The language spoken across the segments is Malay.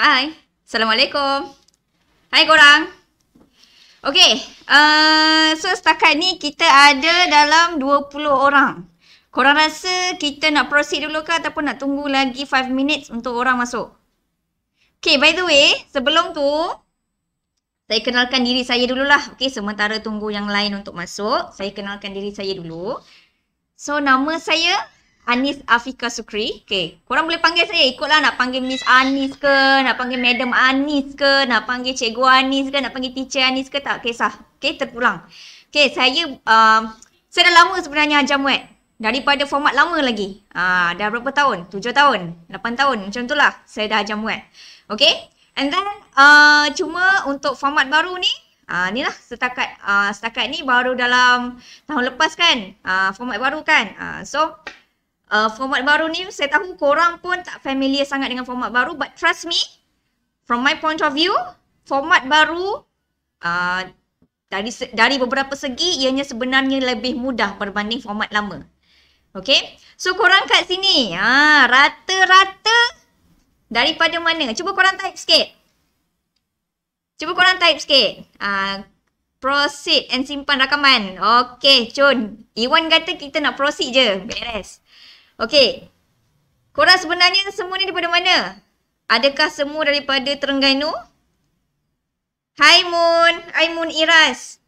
Hai, Assalamualaikum. Hai korang. Okay, so setakat ni kita ada dalam 20 orang. Korang rasa kita nak proceed dulu ke ataupun nak tunggu lagi 5 minutes untuk orang masuk? Okay, by the way, sebelum tu, saya kenalkan diri saya dululah. Okay, sementara tunggu yang lain untuk masuk, saya kenalkan diri saya dulu. So, nama saya Anis Afika Sukri. Okay, korang boleh panggil saya. Ikutlah nak panggil Miss Anis ke, nak panggil Madam Anis ke, nak panggil Cikgu Anis ke, nak panggil Teacher Anis ke, tak kisah. Okay, terpulang. Okay, saya dah lama sebenarnya ajar muat. Daripada format lama lagi. Dah berapa tahun? 7 tahun, 8 tahun. Macam tu lah saya dah ajar muat. Okay, and then cuma untuk format baru ni, ni lah setakat ni baru dalam tahun lepas kan. Format baru kan. Format baru ni saya tahu korang pun tak familiar sangat dengan format baru, but trust me, from my point of view, format baru dari beberapa segi ianya sebenarnya lebih mudah berbanding format lama. Okay, so korang kat sini rata-rata daripada mana? Cuba korang type sikit. Proceed and simpan rakaman. Okay, Cun. Iwan kata kita nak proceed je. Beres. Okay. Korang sebenarnya semua ni daripada mana? Adakah semua daripada Terengganu? Hai Moon Iras.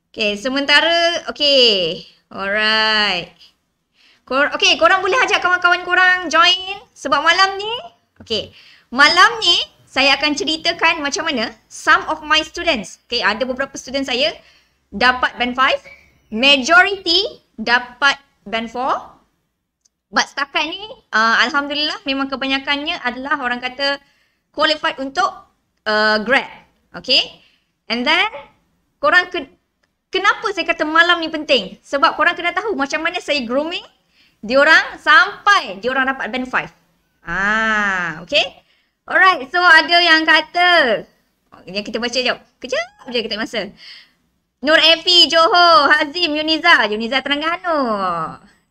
Okay, sementara, okay. Alright. Okay, korang boleh ajak kawan-kawan korang join. Sebab malam ni, okay. Malam ni, saya akan ceritakan macam mana some of my students, okay, ada beberapa student saya dapat band 5. Majority dapat band 4. But setakat ni, Alhamdulillah memang kebanyakannya adalah orang kata qualified untuk grad. Okay. And then, korang kenapa saya kata malam ni penting? Sebab korang kena tahu macam mana saya grooming diorang sampai diorang dapat band 5. Okay. Alright, so ada yang kata, kita baca jap. Kejap je kita masa. Nur Efi, Johor, Hazim, Yuniza Terengganu.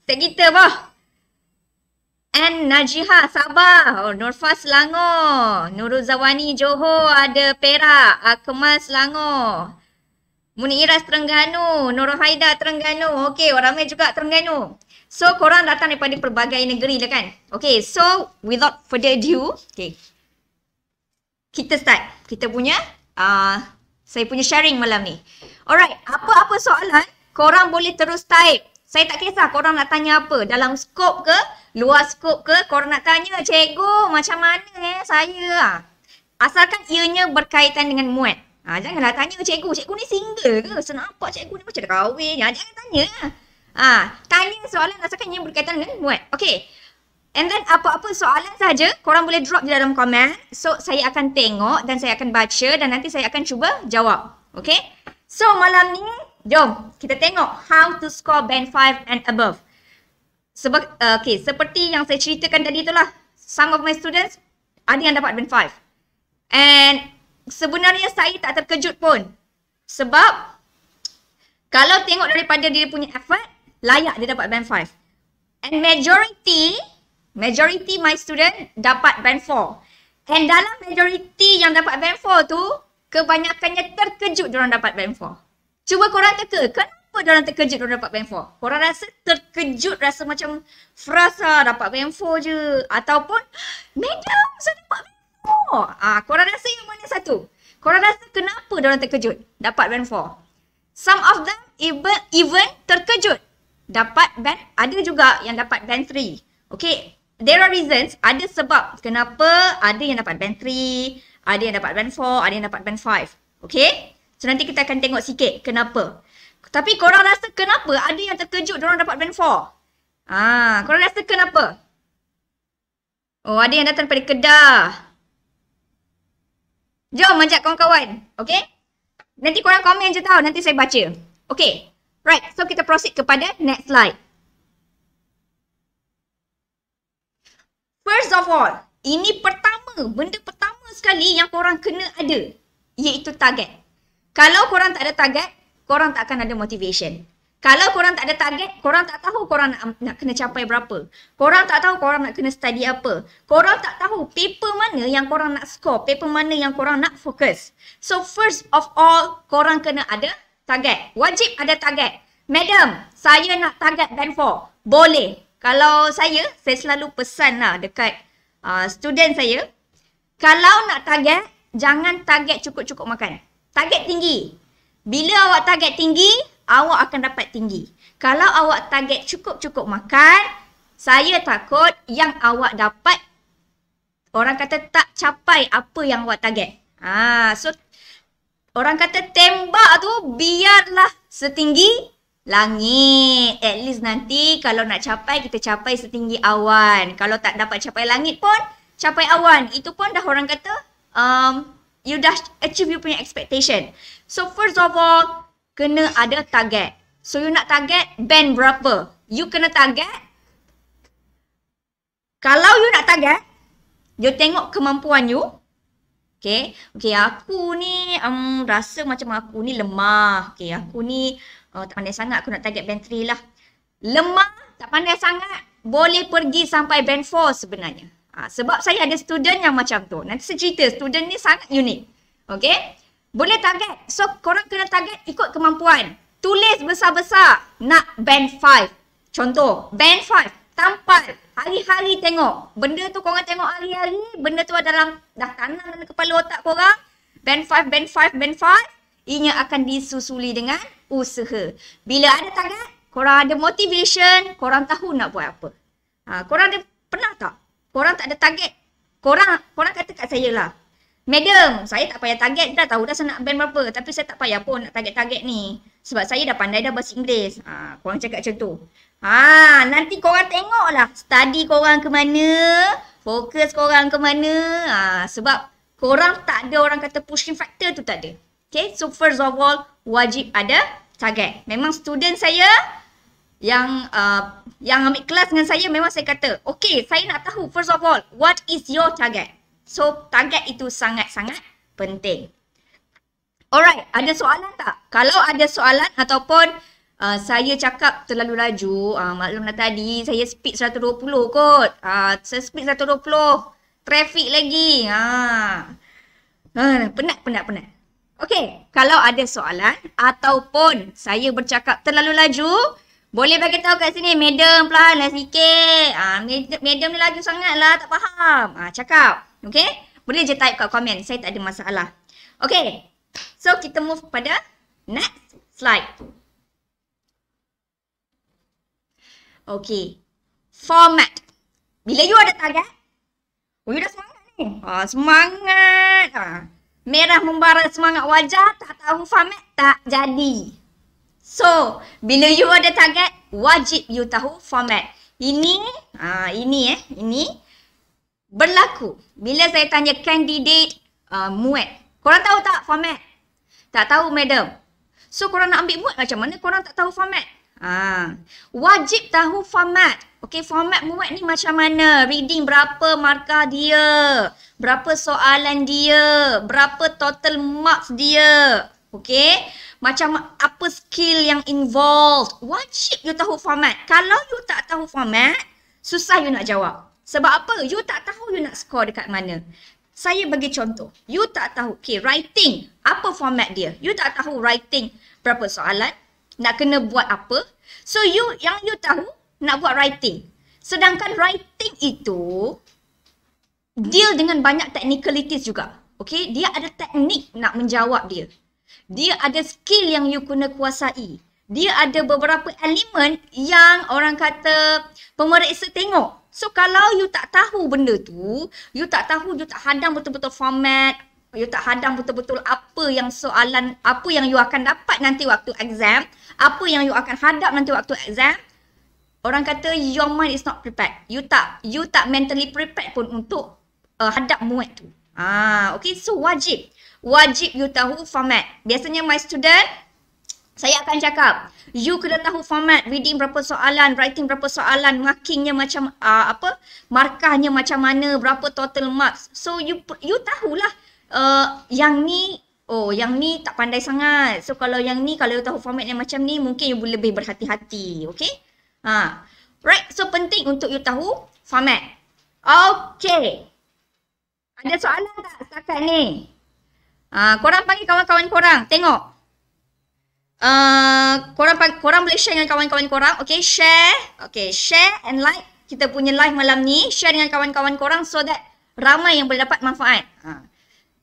Set kita bah. And Najiha, Sabah. Nurfah, Selangor. Nurul Zawani, Johor, ada Perak. Akmal, Selangor. Muniras, Terengganu. Nurul Haida, Terengganu. Okay, orang ramai juga Terengganu. So, korang datang daripada pelbagai negeri lah kan. Okay, so without further ado, okay. Kita start. Kita punya, saya punya sharing malam ni. Alright, apa-apa soalan, korang boleh terus type. Saya tak kisah korang nak tanya apa. Dalam skop ke, luar skop ke, korang nak tanya, cikgu macam mana saya. Asalkan ianya berkaitan dengan muat. Janganlah tanya cikgu ni single ke? Senampak cikgu ni macam dah kahwin. Jangan tanya. Tanya soalan asalkan ianya berkaitan dengan muat. Okay. And then apa-apa soalan saja korang boleh drop di dalam komen. So saya akan tengok dan saya akan baca dan nanti saya akan cuba jawab. Okay. So malam ni jom kita tengok how to score band 5 and above. Sebab okay, seperti yang saya ceritakan tadi itulah, some of my students ada yang dapat band 5. And sebenarnya saya tak terkejut pun. Sebab kalau tengok daripada dia punya effort, layak dia dapat band 5. And majority my student dapat band 4. And dalam majority yang dapat band 4 tu, kebanyakannya terkejut diorang dapat band 4. Cuba korang teka, kenapa diorang terkejut diorang dapat band 4? Korang rasa terkejut, rasa macam frasa dapat band 4 je. Ataupun, madam saya dapat band 4. Korang rasa yang mana satu? Korang rasa kenapa diorang terkejut dapat band 4? Some of them even terkejut dapat band, ada juga yang dapat band 3. Okay. There are reasons, ada sebab kenapa ada yang dapat band 3, ada yang dapat band 4, ada yang dapat band 5. Okay? So nanti kita akan tengok sikit kenapa. Tapi korang rasa kenapa ada yang terkejut diorang dapat band 4? Korang rasa kenapa? Oh, ada yang datang daripada Kedah. Jom ajak kawan-kawan. Okay? Nanti korang komen je tau, nanti saya baca. Okay. Right, so kita proceed kepada next slide. First of all, ini benda pertama sekali yang korang kena ada, iaitu target. Kalau korang tak ada target, korang tak akan ada motivation. Kalau korang tak ada target, korang tak tahu korang nak kena capai berapa. Korang tak tahu korang nak kena study apa. Korang tak tahu paper mana yang korang nak score, paper mana yang korang nak fokus. So first of all, korang kena ada target. Wajib ada target. Madam, saya nak target band 4. Boleh. Kalau saya selalu pesan lah dekat student saya. Kalau nak target, jangan target cukup-cukup makan. Target tinggi. Bila awak target tinggi, awak akan dapat tinggi. Kalau awak target cukup-cukup makan, saya takut yang awak dapat, orang kata tak capai apa yang awak target. So orang kata tembak tu biarlah setinggi langit. At least nanti kalau nak capai, kita capai setinggi awan. Kalau tak dapat capai langit pun, capai awan. Itu pun dah orang kata, you dah achieve you punya expectation. So first of all, kena ada target. So you nak target band berapa? You kena target. Kalau you nak target, you tengok kemampuan you. Okay, aku ni rasa macam aku ni lemah. Okay, aku ni tak pandai sangat, aku nak target band 3 lah. Lemah, tak pandai sangat, boleh pergi sampai band 4 sebenarnya. Sebab saya ada student yang macam tu. Nanti saya cerita, student ni sangat unik. Okay, boleh target. So korang kena target ikut kemampuan. Tulis besar-besar nak band 5. Contoh, band 5. Tampal. Hari-hari tengok. Benda tu korang tengok hari-hari. Benda tu dah tanam dalam kepala otak korang. Band 5, band 5, band 5. Ianya akan disusuli dengan usaha. Bila ada target, korang ada motivation, korang tahu nak buat apa. Korang ada pernah tak? Korang tak ada target. Korang kata kat saya lah. Madam, saya tak payah target, dah tahu dah saya nak band berapa. Tapi saya tak payah pun nak target-target ni. Sebab saya dah pandai dah bahasa Inggeris. Korang cakap macam tu. Nanti korang tengok lah study korang ke mana, fokus korang ke mana. Sebab korang tak ada orang kata pushing factor tu tak ada. Okay, so first of all, wajib ada target. Memang student saya yang ambil kelas dengan saya, memang saya kata, okay, saya nak tahu first of all, what is your target? So, target itu sangat-sangat penting. Alright, ada soalan tak? Kalau ada soalan ataupun saya cakap terlalu laju, maklumlah tadi saya speed 120 kot. Saya speed 120, traffic lagi. Penat. Okay, kalau ada soalan ataupun saya bercakap terlalu laju, boleh bagi tahu kat sini, madam perlahanlah sikit. Madam ni laju sangat lah, tak faham. Cakap. Okay, boleh je type kat komen, saya tak ada masalah. Okay, so kita move pada next slide. Okay, format. Bila you ada target, you dah semangat ni. Semangat. Merah membara semangat wajah, tak tahu format, tak jadi. So, bila you ada target, wajib you tahu format. Ini berlaku bila saya tanya candidate MUET. Korang tahu tak format? Tak tahu, madam. So, korang nak ambil MUET macam mana korang tak tahu format? Wajib tahu format. Okay, format MUET ni macam mana? Reading berapa markah dia? Berapa soalan dia? Berapa total marks dia? Okay, macam apa skill yang involved? Wajib you tahu format. Kalau you tak tahu format, susah you nak jawab. Sebab apa? You tak tahu you nak score dekat mana. Saya bagi contoh. You tak tahu, okay, writing. Apa format dia? You tak tahu writing berapa soalan, nak kena buat apa. So yang you tahu, nak buat writing. Sedangkan writing itu deal dengan banyak technicalities juga. Okay, dia ada teknik nak menjawab dia. Dia ada skill yang you kena kuasai. Dia ada beberapa elemen yang orang kata pemeriksa tengok. So kalau you tak tahu benda tu, you tak tahu, you tak hadam betul-betul format, you tak hadam betul-betul apa yang soalan, apa yang you akan dapat nanti waktu exam, apa yang you akan hadap nanti waktu exam, orang kata your mind is not prepared. You tak mentally prepared pun untuk hadap MUET tu. Okay, so wajib you tahu format. Biasanya my student, saya akan cakap, you kena tahu format, reading berapa soalan, writing berapa soalan, markingnya macam markahnya macam mana, berapa total marks. So you tahulah yang ni oh yang ni tak pandai sangat. So kalau yang ni, kalau you tahu format yang macam ni, mungkin you boleh lebih berhati-hati. Okay? Right, so penting untuk you tahu format. Okay. Ada soalan tak setakat ni? Korang panggil kawan-kawan korang. Tengok. Korang boleh share dengan kawan-kawan korang. Okay, share. Okay, share and like kita punya live malam ni. Share dengan kawan-kawan korang so that ramai yang boleh dapat manfaat.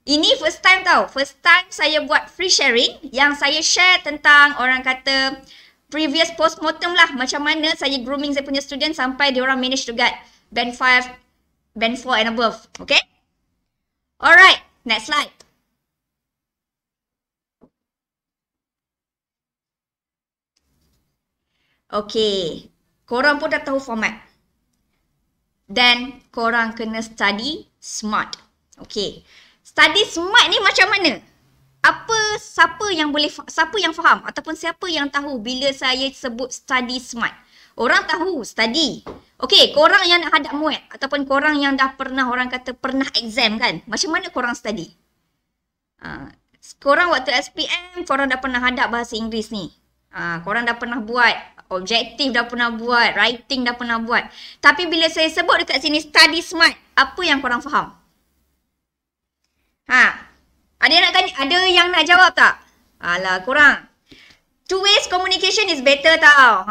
Ini first time tau. First time saya buat free sharing yang saya share tentang orang kata previous postmortem lah. Macam mana saya grooming saya punya student sampai diorang manage to get band 5, band 4 and above. Okay? Alright, next slide. Okay, korang pun dah tahu format. Dan korang kena study smart. Okay. Study smart ni macam mana? Siapa yang faham ataupun siapa yang tahu bila saya sebut study smart? Orang tahu study. Okay, korang yang nak hadap muat ataupun korang yang dah pernah pernah exam kan? Macam mana korang study? Korang waktu SPM, korang dah pernah hadap bahasa Inggeris ni. Korang dah pernah buat, objektif dah pernah buat, writing dah pernah buat. Tapi bila saya sebut dekat sini study smart, apa yang korang faham? Ada yang nak tanya, ada yang nak jawab tak? Alah, korang. Two ways communication is better tau.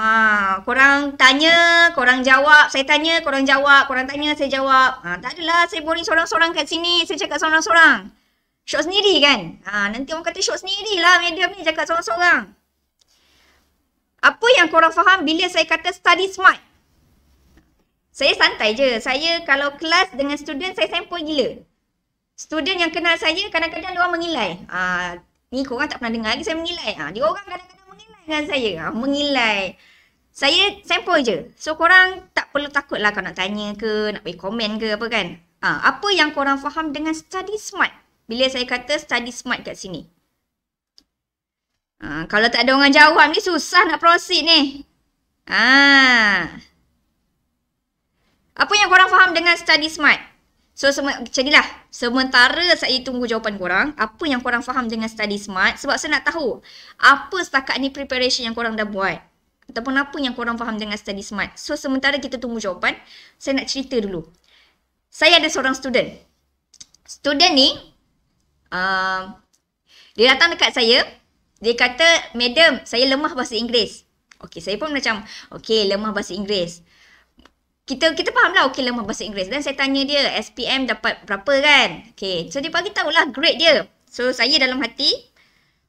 Korang tanya, korang jawab. Saya tanya, korang jawab. Korang tanya, saya jawab. Tak adalah, saya boring sorang-sorang kat sini. Saya cakap sorang-sorang. Shot sendiri kan? Nanti orang kata shot sendiri lah medium ni cakap sorang-sorang. Apa yang korang faham bila saya kata study smart? Saya santai je. Saya kalau kelas dengan student, saya sempoi gila. Student yang kenal saya, kadang-kadang dia orang mengilai. Ni korang tak pernah dengar lagi saya mengilai. Dia orang kadang-kadang mengilai dengan saya. Mengilai. Saya sempoi je. So korang tak perlu takut lah kalau nak tanya ke, nak bagi komen ke apa kan. Apa yang korang faham dengan study smart? Bila saya kata study smart kat sini. Kalau tak ada orang jawab ni susah nak proceed ni. Apa yang korang faham dengan study smart? So jadilah sementara saya tunggu jawapan korang, apa yang korang faham dengan study smart, sebab saya nak tahu apa setakat ni preparation yang korang dah buat ataupun apa yang korang faham dengan study smart. So sementara kita tunggu jawapan, saya nak cerita dulu. Saya ada seorang student. Student ni dia datang dekat saya, dia kata, "Madam, saya lemah bahasa Inggeris." Okey, saya pun macam, okey, lemah bahasa Inggeris. Kita faham lah, okey, lemah bahasa Inggeris. Dan saya tanya dia, SPM dapat berapa kan? Okey, so dia bagi tahulah grade dia. So saya dalam hati,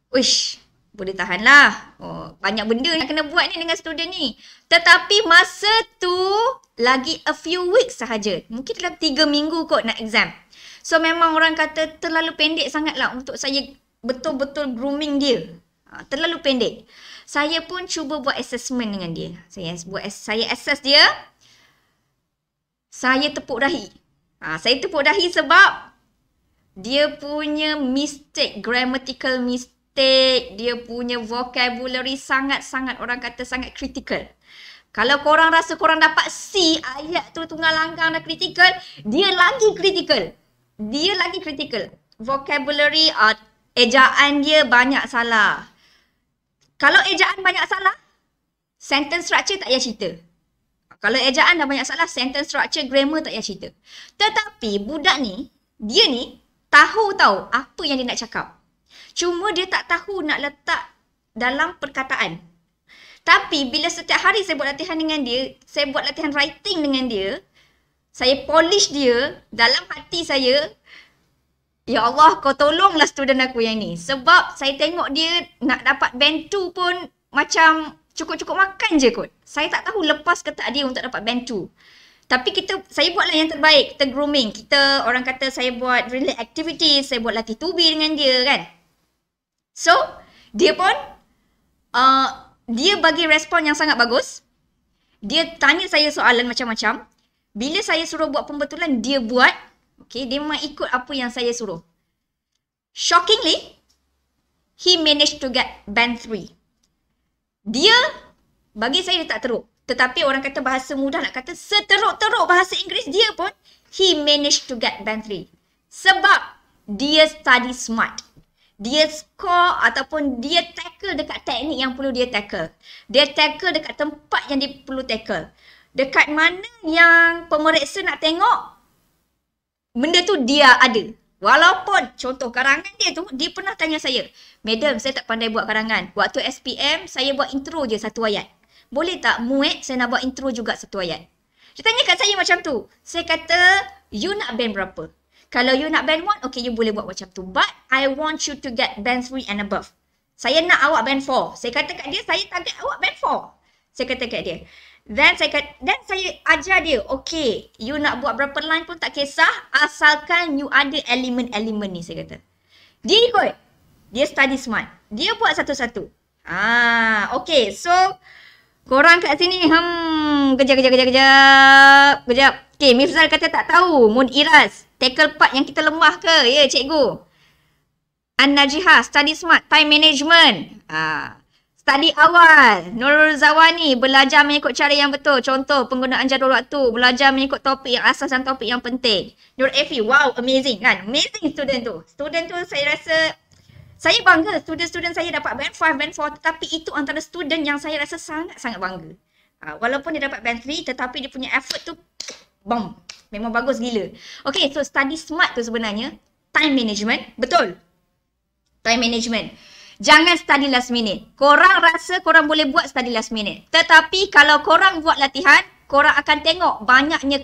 wish, boleh tahan lah. Banyak benda yang kena buat ni dengan student ni. Tetapi masa tu, lagi a few weeks sahaja. Mungkin dalam 3 minggu kot nak exam. So memang orang kata terlalu pendek sangat lah untuk saya betul-betul grooming dia. Terlalu pendek. Saya pun cuba buat assessment dengan dia. Saya assess dia. Saya tepuk dahi. Saya tepuk dahi sebab dia punya mistake, grammatical mistake, dia punya vocabulary sangat-sangat orang kata sangat critical. Kalau korang rasa korang dapat C, ayat tu tunggal langgang dah critical, dia lagi critical. Dia lagi critical. Vocabulary, ejaan dia banyak salah. Kalau ejaan banyak salah, sentence structure tak payah cerita. Kalau ejaan dah banyak salah, sentence structure, grammar tak payah cerita. Tetapi budak ni, dia ni tahu apa yang dia nak cakap. Cuma dia tak tahu nak letak dalam perkataan. Tapi bila setiap hari saya buat latihan dengan dia, saya buat latihan writing dengan dia, saya polish dia, dalam hati saya, ya Allah, kau tolonglah student aku yang ni. Sebab saya tengok dia nak dapat band 2 pun macam cukup-cukup makan je kot. Saya tak tahu lepas ke tak dia untuk dapat band 2. Tapi saya buatlah yang terbaik. Kita grooming. Orang kata saya buat relay activities. Saya buat latih tubi dengan dia kan. So, dia pun, dia bagi respon yang sangat bagus. Dia tanya saya soalan macam-macam. Bila saya suruh buat pembetulan, dia buat. Okay, dia memang ikut apa yang saya suruh. Shockingly, he managed to get band 3. Dia, bagi saya dia tak teruk. Tetapi orang kata bahasa mudah nak kata seteruk-teruk bahasa Inggeris dia pun, he managed to get band 3. Sebab dia study smart. dia score ataupun dia tackle dekat teknik yang perlu dia tackle. Dia tackle dekat tempat yang dia perlu tackle. Dekat mana yang pemeriksa nak tengok, benda tu dia ada. Walaupun contoh karangan dia tu, dia pernah tanya saya, "Madam, saya tak pandai buat karangan. Waktu SPM, saya buat intro je satu ayat. Boleh tak muat saya nak buat intro juga satu ayat?" Dia tanya kat saya macam tu. Saya kata, "You nak band berapa? Kalau you nak band 1, okay, you boleh buat macam tu. But I want you to get band 3 and above. Saya nak awak band 4. Saya kata kat dia, saya target awak band 4. Saya kata kat dia. Then saya ajar dia, okay, you nak buat berapa line pun tak kisah, asalkan you ada elemen-elemen ni, saya kata. Dia ikut. Dia study smart. Dia buat satu-satu. Okay, so korang kat sini, kejap. Okay, Mifzal kata tak tahu. Mun Iras, tackle part yang kita lemah ke? Ya, cikgu. An-Najihah, study smart, time management. Study awal. Nurul Zawani, belajar mengikut cara yang betul. Contoh, penggunaan jadual waktu. Belajar mengikut topik yang asas dan topik yang penting. Nur Efi, wow, amazing kan? Amazing student tu. Student tu saya rasa, saya bangga student-student saya dapat band 5, band 4. Tetapi itu antara student yang saya rasa sangat-sangat bangga. Walaupun dia dapat band 3, tetapi dia punya effort tu, bom, memang bagus gila. Okay, so study smart tu sebenarnya time management. Betul. Time management. Jangan study last minute. Korang rasa korang boleh buat study last minute. Tetapi kalau korang buat latihan, korang akan tengok banyaknya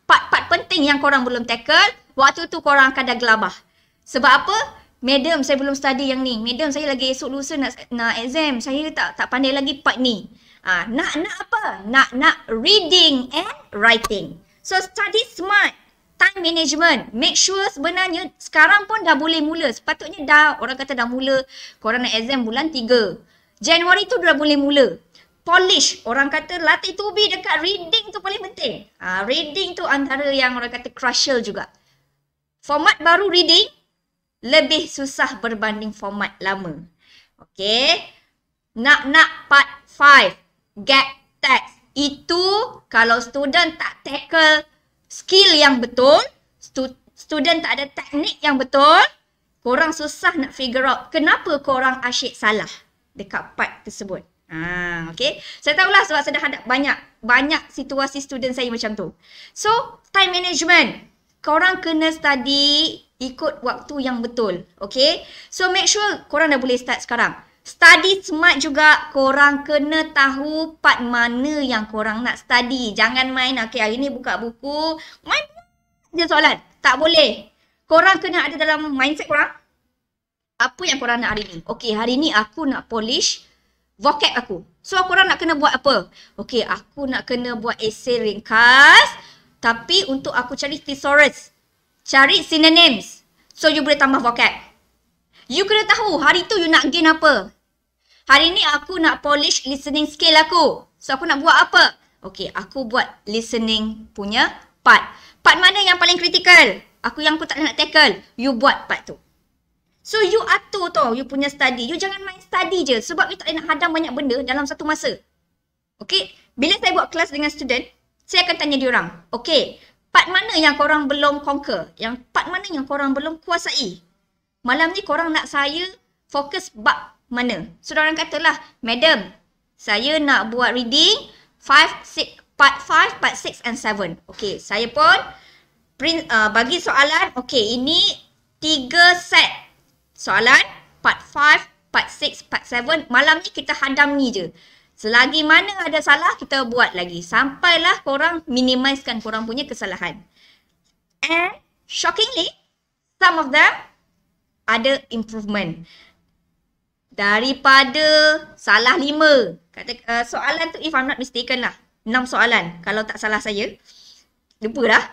part-part penting yang korang belum tackle. Waktu tu korang akan dah gelabah. Sebab apa? Madam, saya belum study yang ni. Madam, saya lagi esok lusa nak exam. Saya tak pandai lagi part ni. Nak apa? Nak reading and writing. So study smart, time management. Make sure sebenarnya sekarang pun dah boleh mula. Sepatutnya orang kata dah mula. Korang nak exam bulan 3. Januari tu dah boleh mula. Polish. Orang kata latih tubi dekat reading tu paling penting. Reading tu antara yang orang kata crucial juga. Format baru reading lebih susah berbanding format lama. Okay. Nak part 5. Gap text. Itu kalau student tak tackle skill yang betul, student tak ada teknik yang betul, korang susah nak figure out kenapa korang asyik salah dekat part tersebut. Okay. Saya tahulah sebab saya dah hadap banyak situasi student saya macam tu. So, time management. Korang kena study ikut waktu yang betul. Okay. So, make sure korang dah boleh start sekarang. Study smart juga, korang kena tahu part mana yang korang nak study. Jangan main, okay, hari ni buka buku, main je soalan. Tak boleh. Korang kena ada dalam mindset korang, apa yang korang nak hari ni. Okay, hari ni aku nak polish vocab aku. So, korang nak kena buat apa? Okay, aku nak kena buat essay ringkas, tapi untuk aku cari thesaurus, cari synonyms. So, you boleh tambah vocab. You kena tahu hari tu you nak gain apa. Hari ni aku nak polish listening skill aku. So aku nak buat apa? Okay, aku buat listening punya part. Part mana yang paling kritikal? Aku tak nak tackle. You buat part tu. So you atur tau you punya study. You jangan main study je. Sebab you tak nak hadam banyak benda dalam satu masa. Okay, bila saya buat kelas dengan student, saya akan tanya diorang. Okay, part mana yang korang belum conquer? Part mana yang korang belum kuasai? Malam ni korang nak saya fokus bab mana? So, orang katalah, Madam, saya nak buat reading part 5, part 6 and 7. Okay, saya pun bagi soalan. Okay, ini 3 set soalan. Part 5, part 6, part 7. Malam ni kita hadam ni je. Selagi mana ada salah, kita buat lagi. Sampailah korang minimizekan korang punya kesalahan. And shockingly, some of them ada improvement. Daripada salah 5. Soalan tu if I'm not mistaken lah. 6 soalan. Kalau tak salah saya. Lupa dah.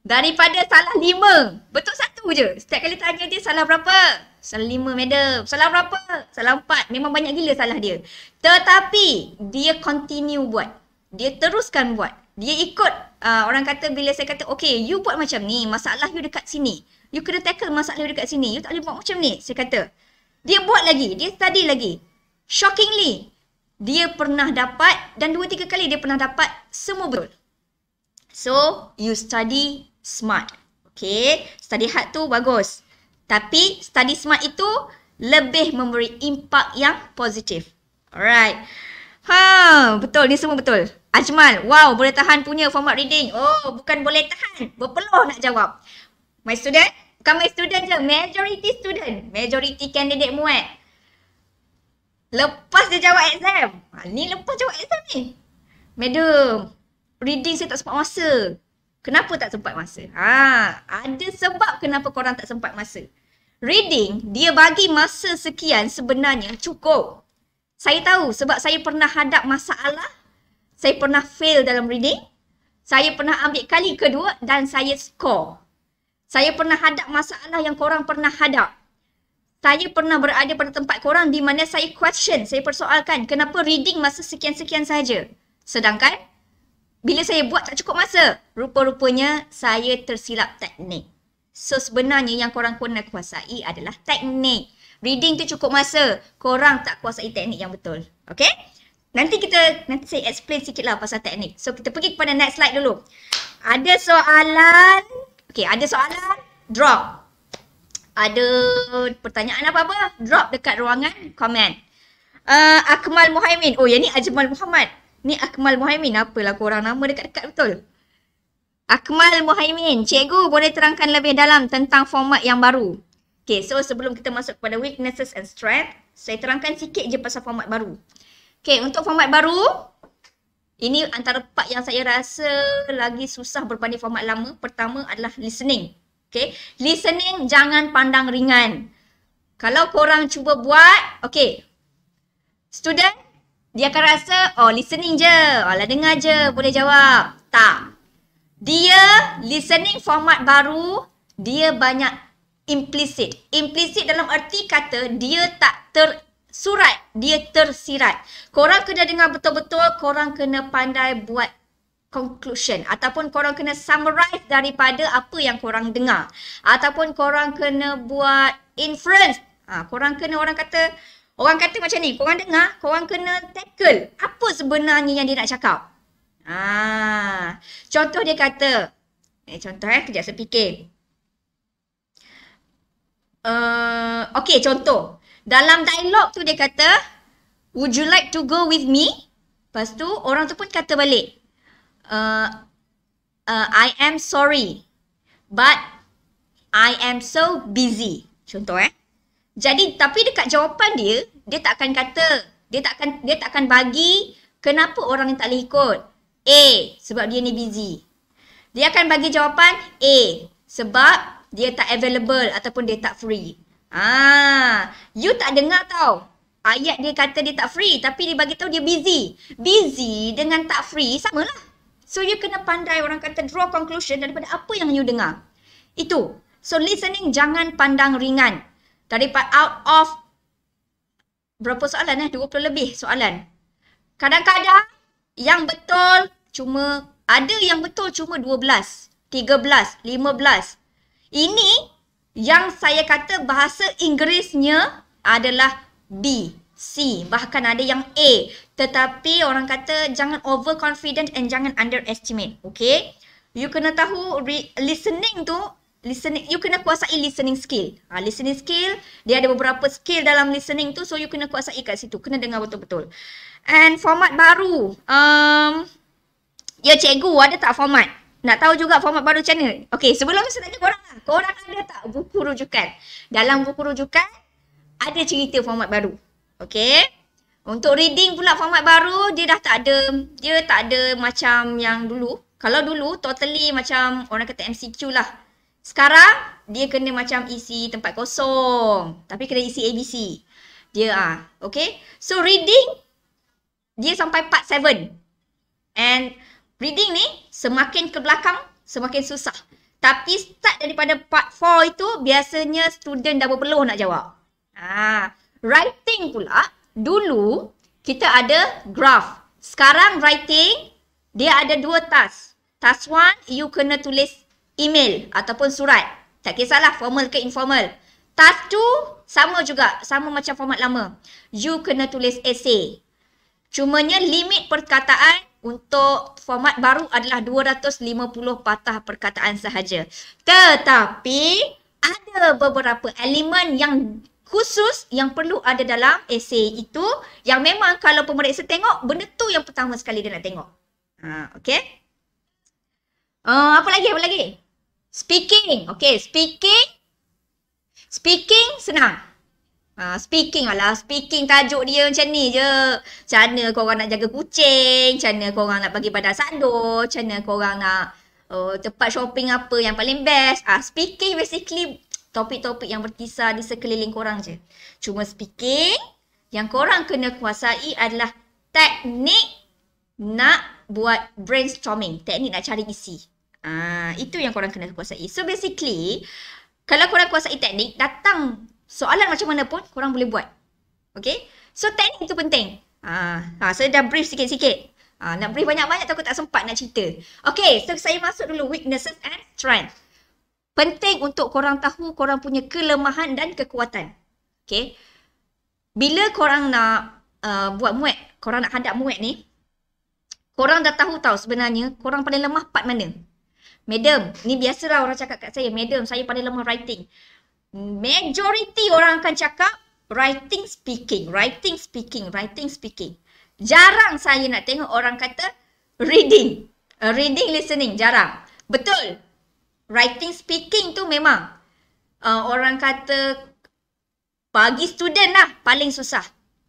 Daripada salah 5. Betul 1 je. Setiap kali tanya dia salah berapa? Salah 5 madam. Salah berapa? Salah 4. Memang banyak gila salah dia. Tetapi dia continue buat. Dia teruskan buat. Dia ikut. Orang kata bila saya kata okay you buat macam ni. Masalah you dekat sini. You kena tackle masalah you dekat sini. You tak boleh buat macam ni. Saya kata. Dia buat lagi. Dia study lagi. Shockingly. Dia pernah dapat. Dan 2-3 kali dia pernah dapat. Semua betul. So, you study smart. Okay. Study hard tu bagus. Tapi study smart itu lebih memberi impak yang positif. Alright. Betul. Ni semua betul. Ajmal, wow, boleh tahan punya format reading. Oh, bukan boleh tahan. Berpeluh nak jawab. My student, bukan my student je. Majority student. Majority candidate muat. Lepas dia jawab exam. Ni lepas jawab exam ni. Madam, reading saya tak sempat masa. Kenapa tak sempat masa? Ada sebab kenapa korang tak sempat masa. Reading, dia bagi masa sekian sebenarnya cukup. Saya tahu sebab saya pernah hadap masalah. Saya pernah fail dalam reading. Saya pernah ambil kali kedua dan saya score. Saya pernah hadap masalah yang korang pernah hadap. Saya pernah berada pada tempat korang di mana saya question, saya persoalkan kenapa reading masa sekian-sekian saja. Sedangkan bila saya buat tak cukup masa, rupa-rupanya saya tersilap teknik. So sebenarnya yang korang kena kuasai adalah teknik. Reading tu cukup masa, korang tak kuasai teknik yang betul. Okay? Nanti saya explain sikit lah pasal teknik. So kita pergi kepada next slide dulu. Ada soalan, ada soalan, drop. Ada pertanyaan apa-apa, drop dekat ruangan komen. Akmal Muhaimin. Oh, yang ni Ajmal Muhammad. Ni Akmal Muhaimin. Apalah korang nama dekat-dekat betul. Akmal Muhaimin. Cikgu boleh terangkan lebih dalam tentang format yang baru. Okay, so sebelum kita masuk kepada weaknesses and strength, saya terangkan sikit je pasal format baru. Okay, untuk format baru, ini antara part yang saya rasa lagi susah berbanding format lama. Pertama adalah listening. Okay, listening jangan pandang ringan. Kalau korang cuba buat, student, dia akan rasa, listening je. Alah, dengar je, boleh jawab. Tak. Dia, listening format baru, dia banyak implicit. Implicit dalam erti kata, dia tak tersurat, dia tersirat. Korang kena dengar betul-betul, korang kena pandai buat conclusion. Ataupun korang kena summarize daripada apa yang korang dengar. Ataupun korang kena buat inference. Korang kena, orang kata macam ni, korang dengar, korang kena tackle. Apa sebenarnya yang dia nak cakap? Contoh dia kata, contoh kejap saya fikir. Contoh. Dalam dialog tu dia kata, would you like to go with me? Lepas tu orang tu pun kata balik, I am sorry, but I am so busy. Contoh Jadi tapi dekat jawapan dia tak akan kata, dia tak akan bagi kenapa orang ni tak boleh ikut. A, sebab dia ni busy. Dia akan bagi jawapan A, sebab dia tak available ataupun dia tak free. You tak dengar tau. Ayat dia kata dia tak free tapi dia bagi tahu dia busy. Busy dengan tak free samalah. So you kena pandai, orang kata draw conclusion daripada apa yang you dengar. Itu. So listening jangan pandang ringan. Daripada out of berapa soalan 20 lebih soalan. Kadang-kadang yang betul ada yang betul cuma 12, 13, 15. Ini yang saya kata bahasa Inggerisnya adalah B, C, bahkan ada yang A. Tetapi orang kata jangan overconfident and jangan underestimate. Okay? You kena tahu listening tu, you kena kuasai listening skill. Listening skill, dia ada beberapa skill dalam listening tu, so you kena kuasai kat situ. Kena dengar betul-betul. And format baru. Ya cikgu, ada tak format? Nak tahu juga format baru macam mana? Okay, sebelum saya tanya korang lah. Korang ada tak buku rujukan? Dalam buku rujukan, ada cerita format baru. Okay? Untuk reading pula format baru, dia tak ada macam yang dulu. Kalau dulu, totally macam orang kata MCQ lah. Sekarang, dia kena macam isi tempat kosong. Tapi kena isi ABC. Dia, okay? So, reading, dia sampai part 7. And reading ni semakin ke belakang semakin susah. Tapi start daripada part 4 itu biasanya student dah berpeluh nak jawab. Writing pula dulu kita ada graph. Sekarang writing dia ada 2 task. Task 1 you kena tulis email ataupun surat. Tak kisahlah formal ke informal. Task 2 sama juga, sama macam format lama. You kena tulis essay. Cumanya limit perkataan untuk format baru adalah 250 patah perkataan sahaja. Tetapi ada beberapa elemen yang khusus yang perlu ada dalam esei itu yang memang kalau pemeriksa tengok, benda tu yang pertama sekali dia nak tengok. Okay. Apa lagi? Speaking. Okay, speaking senang. Speaking tajuk dia macam ni je. Macam mana korang nak jaga kucing, macam mana korang nak bagi badan sandur, macam mana korang nak tempat shopping apa yang paling best. Speaking basically topik-topik yang berkisar di sekeliling korang je. Cuma speaking yang korang kena kuasai adalah teknik nak buat brainstorming, teknik nak cari isi. Itu yang korang kena kuasai. So basically, kalau korang kuasai teknik, datang soalan macam mana pun korang boleh buat. Okay? So teknik itu penting. Saya dah brief sikit-sikit. Nak brief banyak-banyak takut tak sempat nak cerita. Okay, so saya masuk dulu weaknesses and strength. Penting untuk korang tahu korang punya kelemahan dan kekuatan. Okay? Bila korang nak buat muat, korang nak hadap muat ni, korang dah tahu sebenarnya korang paling lemah part mana. Madam, ni biasalah orang cakap kat saya, madam saya paling lemah writing. Majority orang akan cakap writing speaking. Jarang saya nak tengok orang kata reading. Reading listening, jarang. Betul. Writing speaking tu memang orang kata bagi student lah paling susah.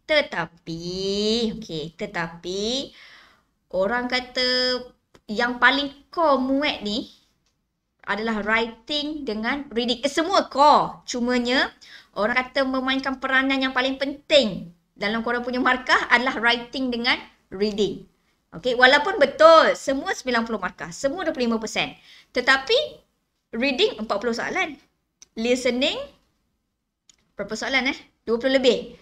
Tetapi orang kata yang paling core muat ni adalah writing dengan reading. Semua core. Cumanya orang kata memainkan peranan yang paling penting dalam korang punya markah adalah writing dengan reading. Okay, walaupun betul semua 90 markah, semua 25%. Tetapi reading 40 soalan. Listening berapa soalan 20 lebih.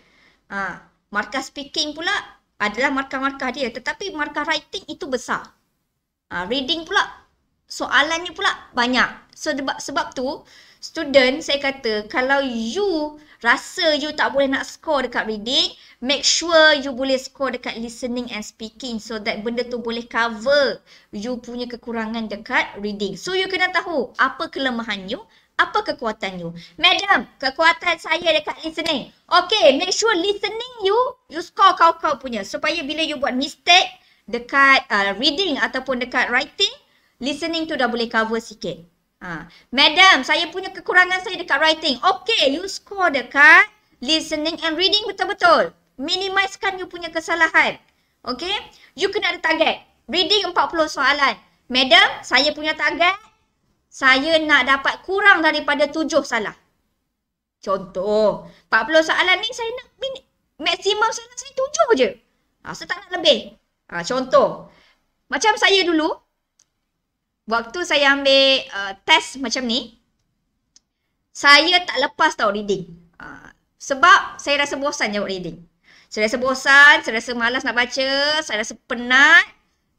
Markah speaking pula adalah markah-markah dia. Tetapi markah writing itu besar. Reading pula soalannya pula banyak. So sebab tu student saya kata kalau you rasa you tak boleh nak score dekat reading, make sure you boleh score dekat listening and speaking so that benda tu boleh cover you punya kekurangan dekat reading. So you kena tahu apa kelemahan you, apa kekuatan you. Madam, kekuatan saya dekat listening. Okay, make sure listening you score kau punya supaya bila you buat mistake dekat reading ataupun dekat writing, listening tu dah boleh cover sikit. Madam, saya punya kekurangan saya dekat writing. Okay, you score dekat listening and reading betul-betul. Minimizekan you punya kesalahan. Okay, you kena ada target. Reading 40 soalan. Madam, saya punya target, saya nak dapat kurang daripada 7 salah. Contoh, 40 soalan ni saya nak maksimum salah saya 7 je. Saya tak nak lebih. Contoh, macam saya dulu, waktu saya ambil test macam ni, saya tak lepas reading. Sebab saya rasa bosan jawab reading. Saya rasa bosan, saya rasa malas nak baca, saya rasa penat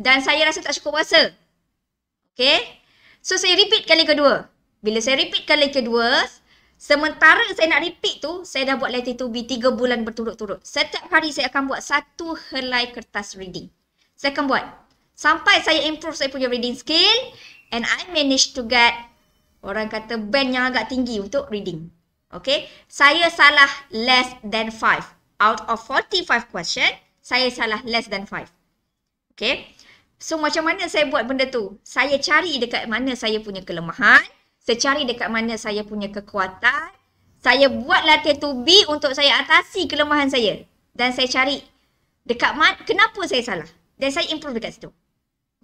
dan saya rasa tak cukup rasa. Okay? So saya repeat kali kedua. Bila saya repeat kali kedua, sementara saya nak repeat tu, saya dah buat letter to B 3 bulan berturut-turut. Setiap hari saya akan buat 1 helai kertas reading. Saya akan buat. Sampai saya improve saya punya reading skill and I managed to get orang kata band yang agak tinggi untuk reading. Okay. Saya salah less than 5. Out of 45 question, saya salah less than 5. Okay. So macam mana saya buat benda tu? Saya cari dekat mana saya punya kelemahan. Saya cari dekat mana saya punya kekuatan. Saya buat latihan to be untuk saya atasi kelemahan saya. Dan saya cari dekat mana, kenapa saya salah. Dan saya improve dekat situ.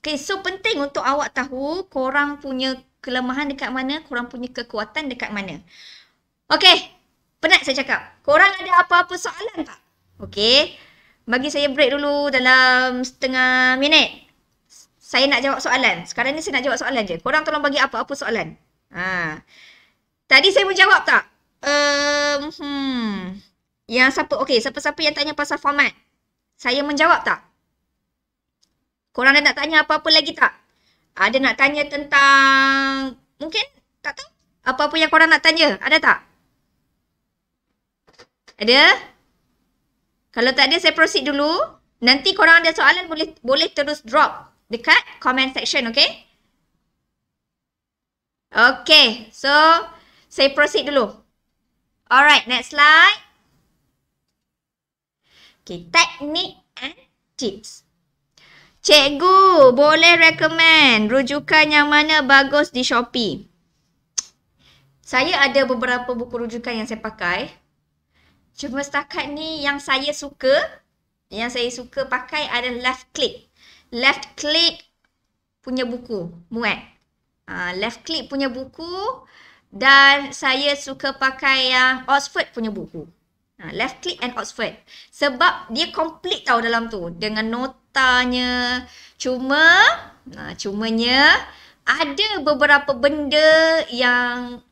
Okay, so penting untuk awak tahu korang punya kelemahan dekat mana, korang punya kekuatan dekat mana. Okay, penat saya cakap. Korang ada apa-apa soalan tak? Okay, bagi saya break dulu dalam setengah minit. Saya nak jawab soalan. Sekarang ni saya nak jawab soalan je. Korang tolong bagi apa-apa soalan. Tadi saya menjawab tak? Yang siapa, okay, siapa-siapa yang tanya pasal format, saya menjawab tak? Korang ada nak tanya apa-apa lagi tak? Ada nak tanya tentang, mungkin tak tahu. Apa-apa yang korang nak tanya, ada tak? Ada? Kalau tak ada, saya proceed dulu. Nanti korang ada soalan, boleh terus drop dekat comment section, okay? Okay, so Saya proceed dulu. Alright, next slide. Okay, teknik and tips. Cikgu, boleh recommend rujukan yang mana bagus di Shopee? Saya ada beberapa buku rujukan yang saya pakai. Cuma setakat ni yang saya suka pakai adalah Left Click. Left Click punya buku, muat. Left Click punya buku dan saya suka pakai yang Oxford punya buku. Left Click and Oxford. Sebab dia complete tau dalam tu. Dengan notanya. Cumanya ada beberapa benda yang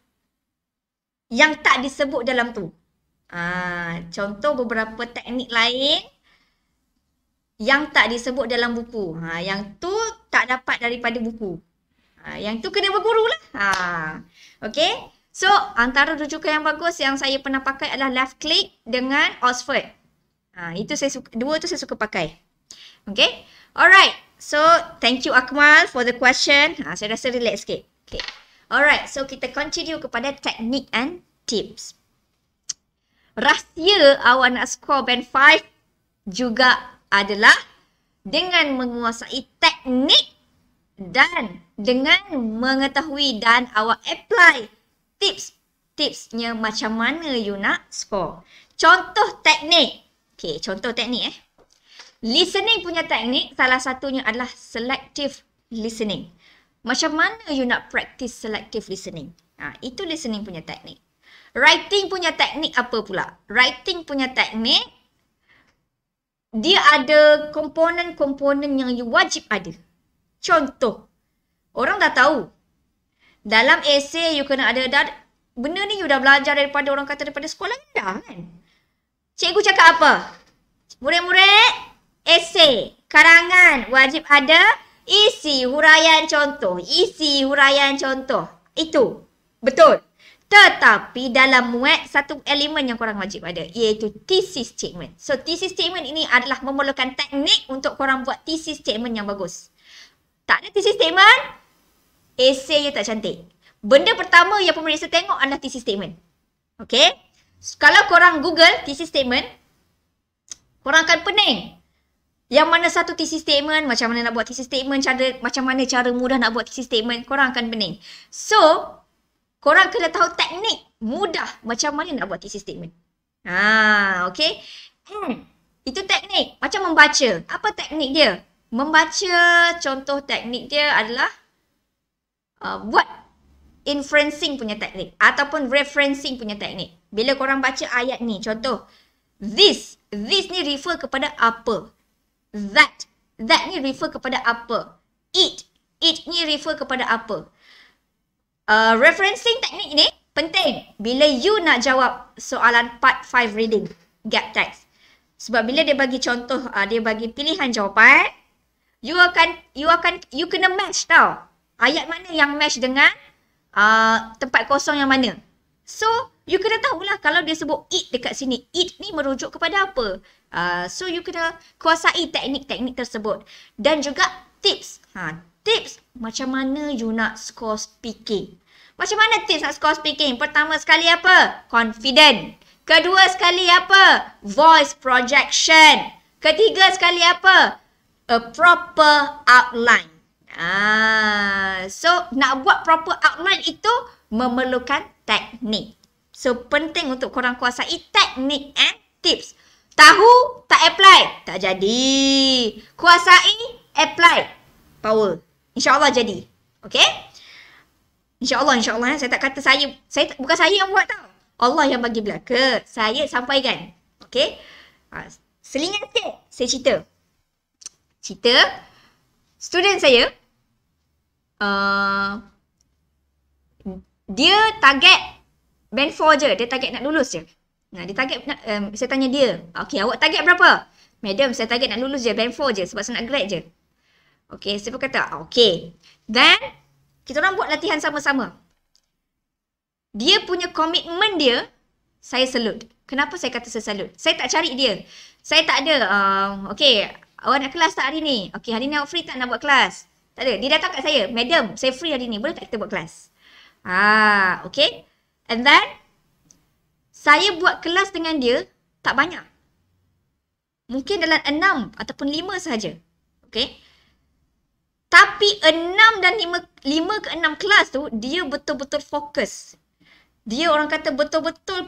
tak disebut dalam tu. Contoh beberapa teknik lain yang tak disebut dalam buku. Yang tu tak dapat daripada buku. Yang tu kena berguru lah. Okay. So, antara rujukan yang bagus yang saya pernah pakai adalah Left Click dengan Oxford. Itu saya suka, dua tu saya suka pakai. Okay. Alright. So, thank you Akmal for the question. Saya rasa relax sikit. Okay. Alright. So, kita continue kepada teknik and tips. Rahsia awak nak score band 5 juga adalah dengan menguasai teknik dan dengan mengetahui dan awak apply tipsnya macam mana you nak score. Contoh teknik. Okay, contoh teknik Listening punya teknik, salah satunya adalah selective listening. Macam mana you nak practice selective listening? Itu listening punya teknik. Writing punya teknik apa pula? Writing punya teknik, dia ada komponen-komponen yang you wajib ada. Contoh, orang dah tahu. Dalam esei you kena ada benda ni you dah belajar daripada orang kata daripada sekolah dah kan. Cikgu cakap apa? Murid-murid, esei, karangan wajib ada isi huraian contoh. Isi huraian contoh. Itu. Betul. Tetapi dalam muat satu elemen yang korang wajib ada iaitu thesis statement. So thesis statement ini adalah memerlukan teknik untuk korang buat thesis statement yang bagus. Tak ada thesis statement, esei you tak cantik. Benda pertama yang pemeriksa tengok adalah thesis statement. Okay? Kalau korang Google thesis statement, korang akan pening. Yang mana satu thesis statement, macam mana nak buat thesis statement, macam mana cara mudah nak buat thesis statement, korang akan pening. So, korang kena tahu teknik mudah macam mana nak buat thesis statement. Okay? Itu teknik. Macam membaca. Apa teknik dia? Membaca, contoh teknik dia adalah buat inferencing punya teknik ataupun referencing punya teknik. Bila korang baca ayat ni, contoh this ni refer kepada apa? That ni refer kepada apa? It ni refer kepada apa? Referencing teknik ni penting bila you nak jawab soalan part 5 reading gap text. Sebab bila dia bagi contoh, dia bagi pilihan jawapan, you kena match tau. Ayat mana yang match dengan tempat kosong yang mana. So, you kena tahulah kalau dia sebut it dekat sini. It ni merujuk kepada apa. So, you kena kuasai teknik-teknik tersebut. Dan juga tips. Tips macam mana you nak score speaking. Macam mana tips nak score speaking? Pertama sekali apa? Confident. Kedua sekali apa? Voice projection. Ketiga sekali apa? A proper outline. So, nak buat proper outline itu memerlukan teknik. So, penting untuk korang kuasai teknik and tips. Tahu, tak apply, tak jadi. Kuasai, apply, power. InsyaAllah jadi. Okay? InsyaAllah. Saya tak kata bukan saya yang buat tau. Allah yang bagi belaka. Saya sampaikan. Okay? Selingan sikit, saya cerita. Student saya, dia target band 4 je. Dia target nak lulus je. Dia target saya tanya dia, okay, awak target berapa? Madam, saya target nak lulus je band 4 je sebab saya nak grad je. Okay, saya pun kata, okay. Then, kita orang buat latihan sama-sama. Dia punya komitmen dia, saya salute. Kenapa saya kata saya salute? Saya tak cari dia. Saya tak ada, okay, awak nak kelas tak hari ni? Okay, hari ni awak free tak nak buat kelas? Tak ada. Dia datang kat saya, Madam, saya free hari ni. Boleh tak kita buat kelas? Okay. And then, saya buat kelas dengan dia tak banyak. Mungkin dalam 6 ataupun 5 sahaja. Okay. Tapi 6 dan 5 ke 6 kelas tu, dia betul-betul fokus. Dia orang kata betul-betul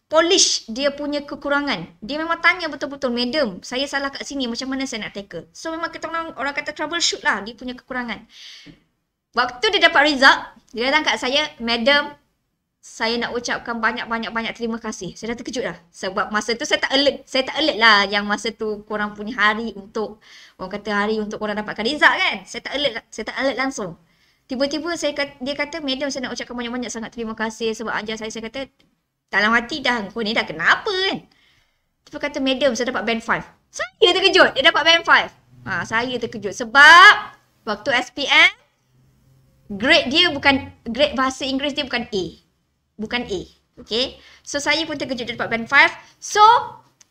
polish dia punya kekurangan. Dia memang tanya betul-betul, madam, saya salah kat sini, macam mana saya nak tackle? So memang kita orang kata troubleshoot lah dia punya kekurangan. Waktu dia dapat result, dia datang kat saya, madam, saya nak ucapkan banyak-banyak terima kasih. Saya dah terkejut lah. Sebab masa tu saya tak alert lah yang masa tu korang punya hari untuk, orang kata hari untuk korang dapatkan result kan. Saya tak alert langsung. Tiba-tiba dia kata, madam, saya nak ucapkan banyak-banyak sangat terima kasih sebab ajar saya. Saya kata, dalam hati dah, kau ni dah kenapa kan? Dia kata, madam, saya dapat band 5. Saya terkejut, dia dapat band 5. Saya terkejut sebab waktu SPM, grade dia bukan, grade bahasa Inggeris dia bukan A. Bukan A. Okay. So, saya pun terkejut dia dapat band 5. So,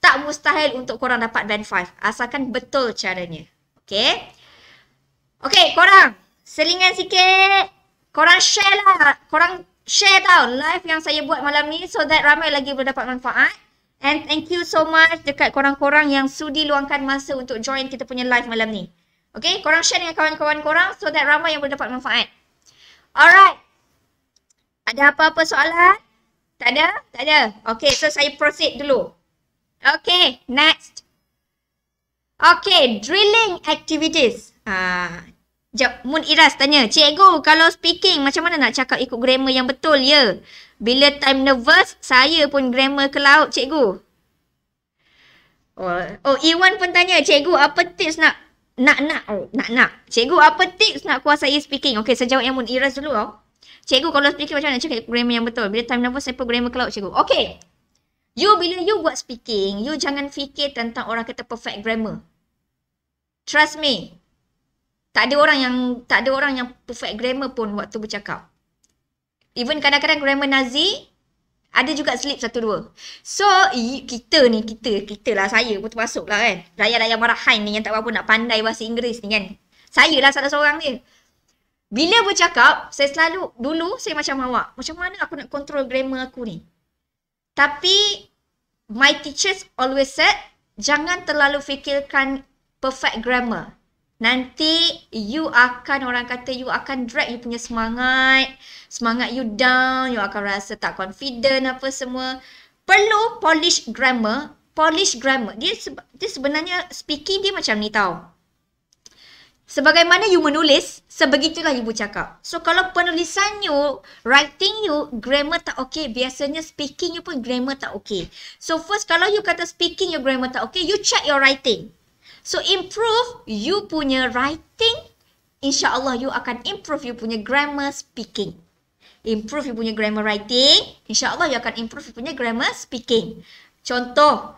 tak mustahil untuk korang dapat band 5. Asalkan betul caranya. Okay. Okay, korang. Selingan sikit. Korang share lah. Korang share tau live yang saya buat malam ni so that ramai lagi boleh dapat manfaat. And thank you so much dekat korang-korang yang sudi luangkan masa untuk join kita punya live malam ni. Okay, korang share dengan kawan-kawan korang so that ramai yang boleh dapat manfaat. Alright. Ada apa-apa soalan? Tak ada? Tak ada. Okay, so saya proceed dulu. Okay, next. Okay, drilling activities. Sekejap, Mun Iras tanya, cikgu kalau speaking macam mana nak cakap ikut grammar yang betul ya? Bila time nervous, saya pun grammar ke laut cikgu. Oh, Iwan pun tanya, cikgu apa tips nak. Cikgu apa tips nak kuasai speaking? Okay, saya jawab yang Mun Iras dulu tau. Cikgu kalau speaking macam mana nak cakap ikut grammar yang betul? Bila time nervous, saya pun grammar ke laut cikgu. Okay. Bila you buat speaking, you jangan fikir tentang orang kata perfect grammar. Trust me. Tak ada orang yang perfect grammar pun waktu bercakap. Even kadang-kadang grammar Nazi, ada juga slip 1-2. So, kita lah, saya pun termasuk lah kan. Raya-raya marahan ni yang tak apa-apa nak pandai bahasa Inggeris ni kan. Saya lah salah seorang dia. Bila bercakap, saya selalu, dulu saya macam awak. Macam mana aku nak control grammar aku ni? Tapi, my teachers always said, jangan terlalu fikirkan perfect grammar. Nanti you akan, orang kata you akan drag you punya semangat you down, you akan rasa tak confident apa semua. Perlu polish grammar. Dia sebenarnya speaking dia macam ni tau. Sebagaimana you menulis, sebegitulah you bercakap. So kalau penulisan you, writing you, grammar tak okay, biasanya speaking you pun grammar tak okay. So first kalau you kata speaking your grammar tak okay, you check your writing. So improve you punya writing, insya-Allah you akan improve you punya grammar speaking. Improve you punya grammar writing, insya-Allah you akan improve you punya grammar speaking. Contoh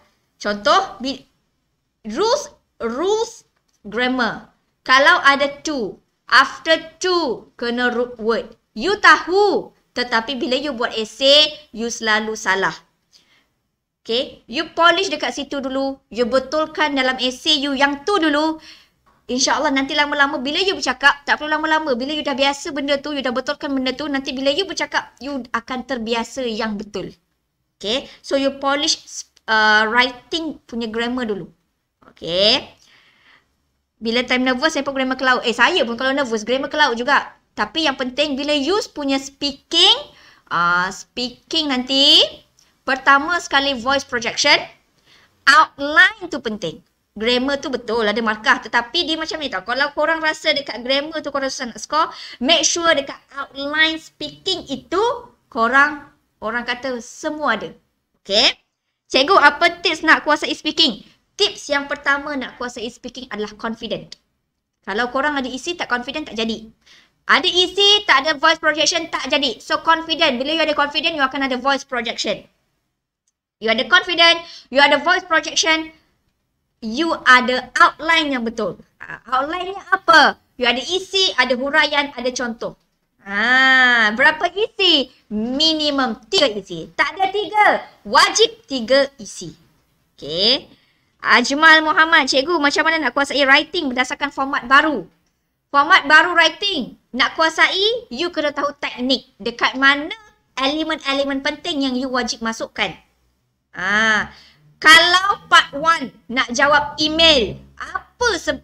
rules grammar. Kalau ada to, after to kena root word. You tahu, tetapi bila you buat essay, you selalu salah. Okay, you polish dekat situ dulu. You betulkan dalam essay you yang tu dulu. InsyaAllah nanti lama-lama bila you bercakap, tak perlu lama-lama. Bila you dah biasa benda tu, you dah betulkan benda tu, nanti bila you bercakap, you akan terbiasa yang betul. Okay, so you polish writing punya grammar dulu. Okay. Bila time nervous, saya pun grammar ke laut. Saya pun kalau nervous, grammar ke laut juga. Tapi yang penting, bila use punya speaking nanti, pertama sekali voice projection, outline tu penting. Grammar tu betul ada markah, tetapi dia macam ni tau. Kalau korang rasa dekat grammar tu korang susah nak score, make sure dekat outline speaking itu korang, orang kata semua ada. Okay. Cikgu, apa tips nak kuasai speaking? Tips yang pertama nak kuasai speaking adalah confident. Kalau korang ada isi tak confident tak jadi. Ada isi tak ada voice projection tak jadi. So confident. Bila you ada confident, you akan ada voice projection. You ada confident, you ada voice projection, you ada outline yang betul. Outline-nya apa? You ada isi, ada huraian, ada contoh. Berapa isi? Minimum 3 isi. Tak ada 3, wajib 3 isi. Okay. Ajmal Muhammad, cikgu macam mana nak kuasai writing berdasarkan format baru? Format baru writing. Nak kuasai, you kena tahu teknik. Dekat mana elemen-elemen penting yang you wajib masukkan. Kalau part 1 nak jawab email,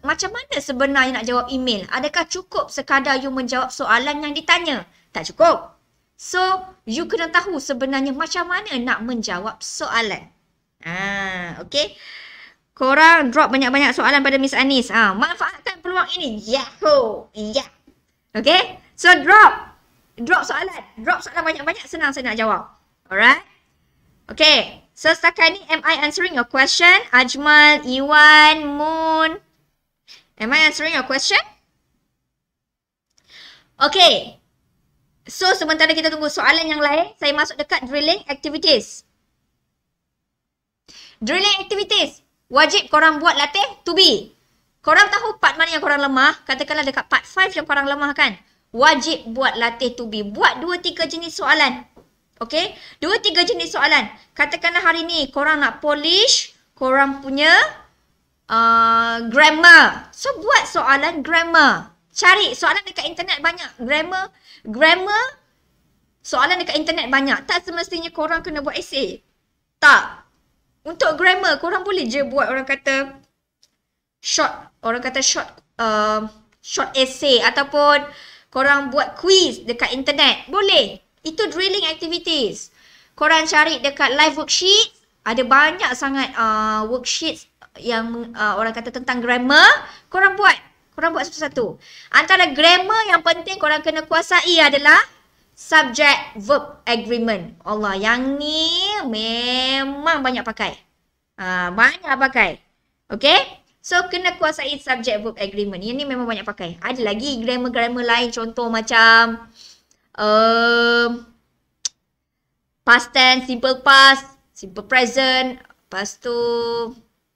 macam mana sebenarnya nak jawab email? Adakah cukup sekadar you menjawab soalan yang ditanya? Tak cukup. So, you kena tahu sebenarnya macam mana nak menjawab soalan. Okay. Korang drop banyak-banyak soalan pada Miss Anis. Manfaatkan peluang ini. Yahoo! Yeah. Okay. So, drop soalan. Drop soalan banyak-banyak, senang saya nak jawab. Alright. Okay. So, setakat ni, am I answering your question? Ajmal, Iwan, Moon. Am I answering your question? Okay. So, sementara kita tunggu soalan yang lain, saya masuk dekat drilling activities. Drilling activities. Wajib korang buat latih to be. Korang tahu part mana yang korang lemah? Katakanlah dekat part 5 yang korang lemah kan? Wajib buat latih to be. Buat 2-3 jenis soalan. Okay? 2-3 jenis soalan. Katakanlah hari ni korang nak polish korang punya grammar. So, buat soalan grammar. Cari soalan dekat internet banyak. Grammar, soalan dekat internet banyak. Tak semestinya korang kena buat essay. Tak. Untuk grammar, korang boleh je buat short essay ataupun korang buat quiz dekat internet. Boleh. Itu drilling activities. Korang cari dekat live worksheet. Ada banyak sangat worksheets yang orang kata tentang grammar. Korang buat satu-satu. Antara grammar yang penting korang kena kuasai adalah subject verb agreement. Allah, yang ni memang banyak pakai. Banyak pakai. Okay? So, kena kuasai subject verb agreement. Yang ni memang banyak pakai. Ada lagi grammar-grammar lain. Contoh macam past tense, simple past, simple present. Lepas tu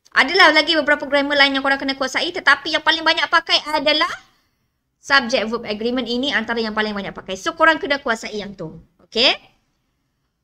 adalah lagi beberapa grammar lain yang korang kena kuasai. Tetapi yang paling banyak pakai adalah subject verb agreement. Ini antara yang paling banyak pakai. So, korang kena kuasai yang tu. Okay?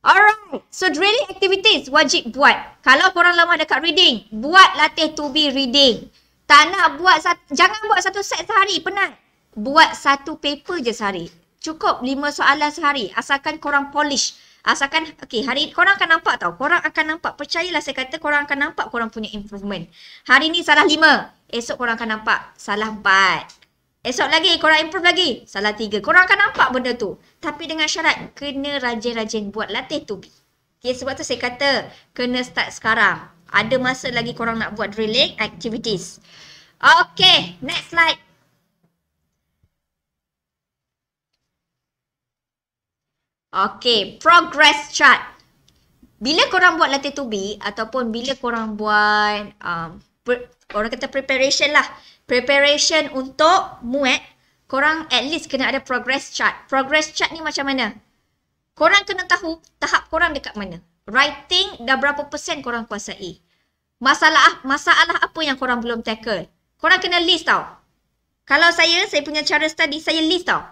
Alright. So, drilling activities wajib buat. Kalau korang lemah dekat reading, buat latih to be reading. Tak nak buat, jangan buat satu set sehari, penat. Buat satu paper je sehari. Cukup 5 soalan sehari. Asalkan korang polish. Asalkan, okay, hari korang akan nampak tau. Korang akan nampak. Percayalah saya kata korang akan nampak korang punya improvement. Hari ni salah 5. Esok korang akan nampak salah 4. Esok lagi korang improve lagi. Salah 3. Korang akan nampak benda tu. Tapi dengan syarat kena rajin-rajin buat latih tu. Okay, sebab tu saya kata kena start sekarang. Ada masa lagi korang nak buat drilling activities. Okay, next slide. Okay, progress chart. Bila korang buat latih to be ataupun bila korang buat orang kata preparation lah. Preparation untuk MUAT, korang at least kena ada progress chart. Progress chart ni macam mana? Korang kena tahu tahap korang dekat mana. Writing dah berapa persen korang kuasai. Masalah apa yang korang belum tackle. Korang kena list tau. Kalau saya punya cara study, saya list tau.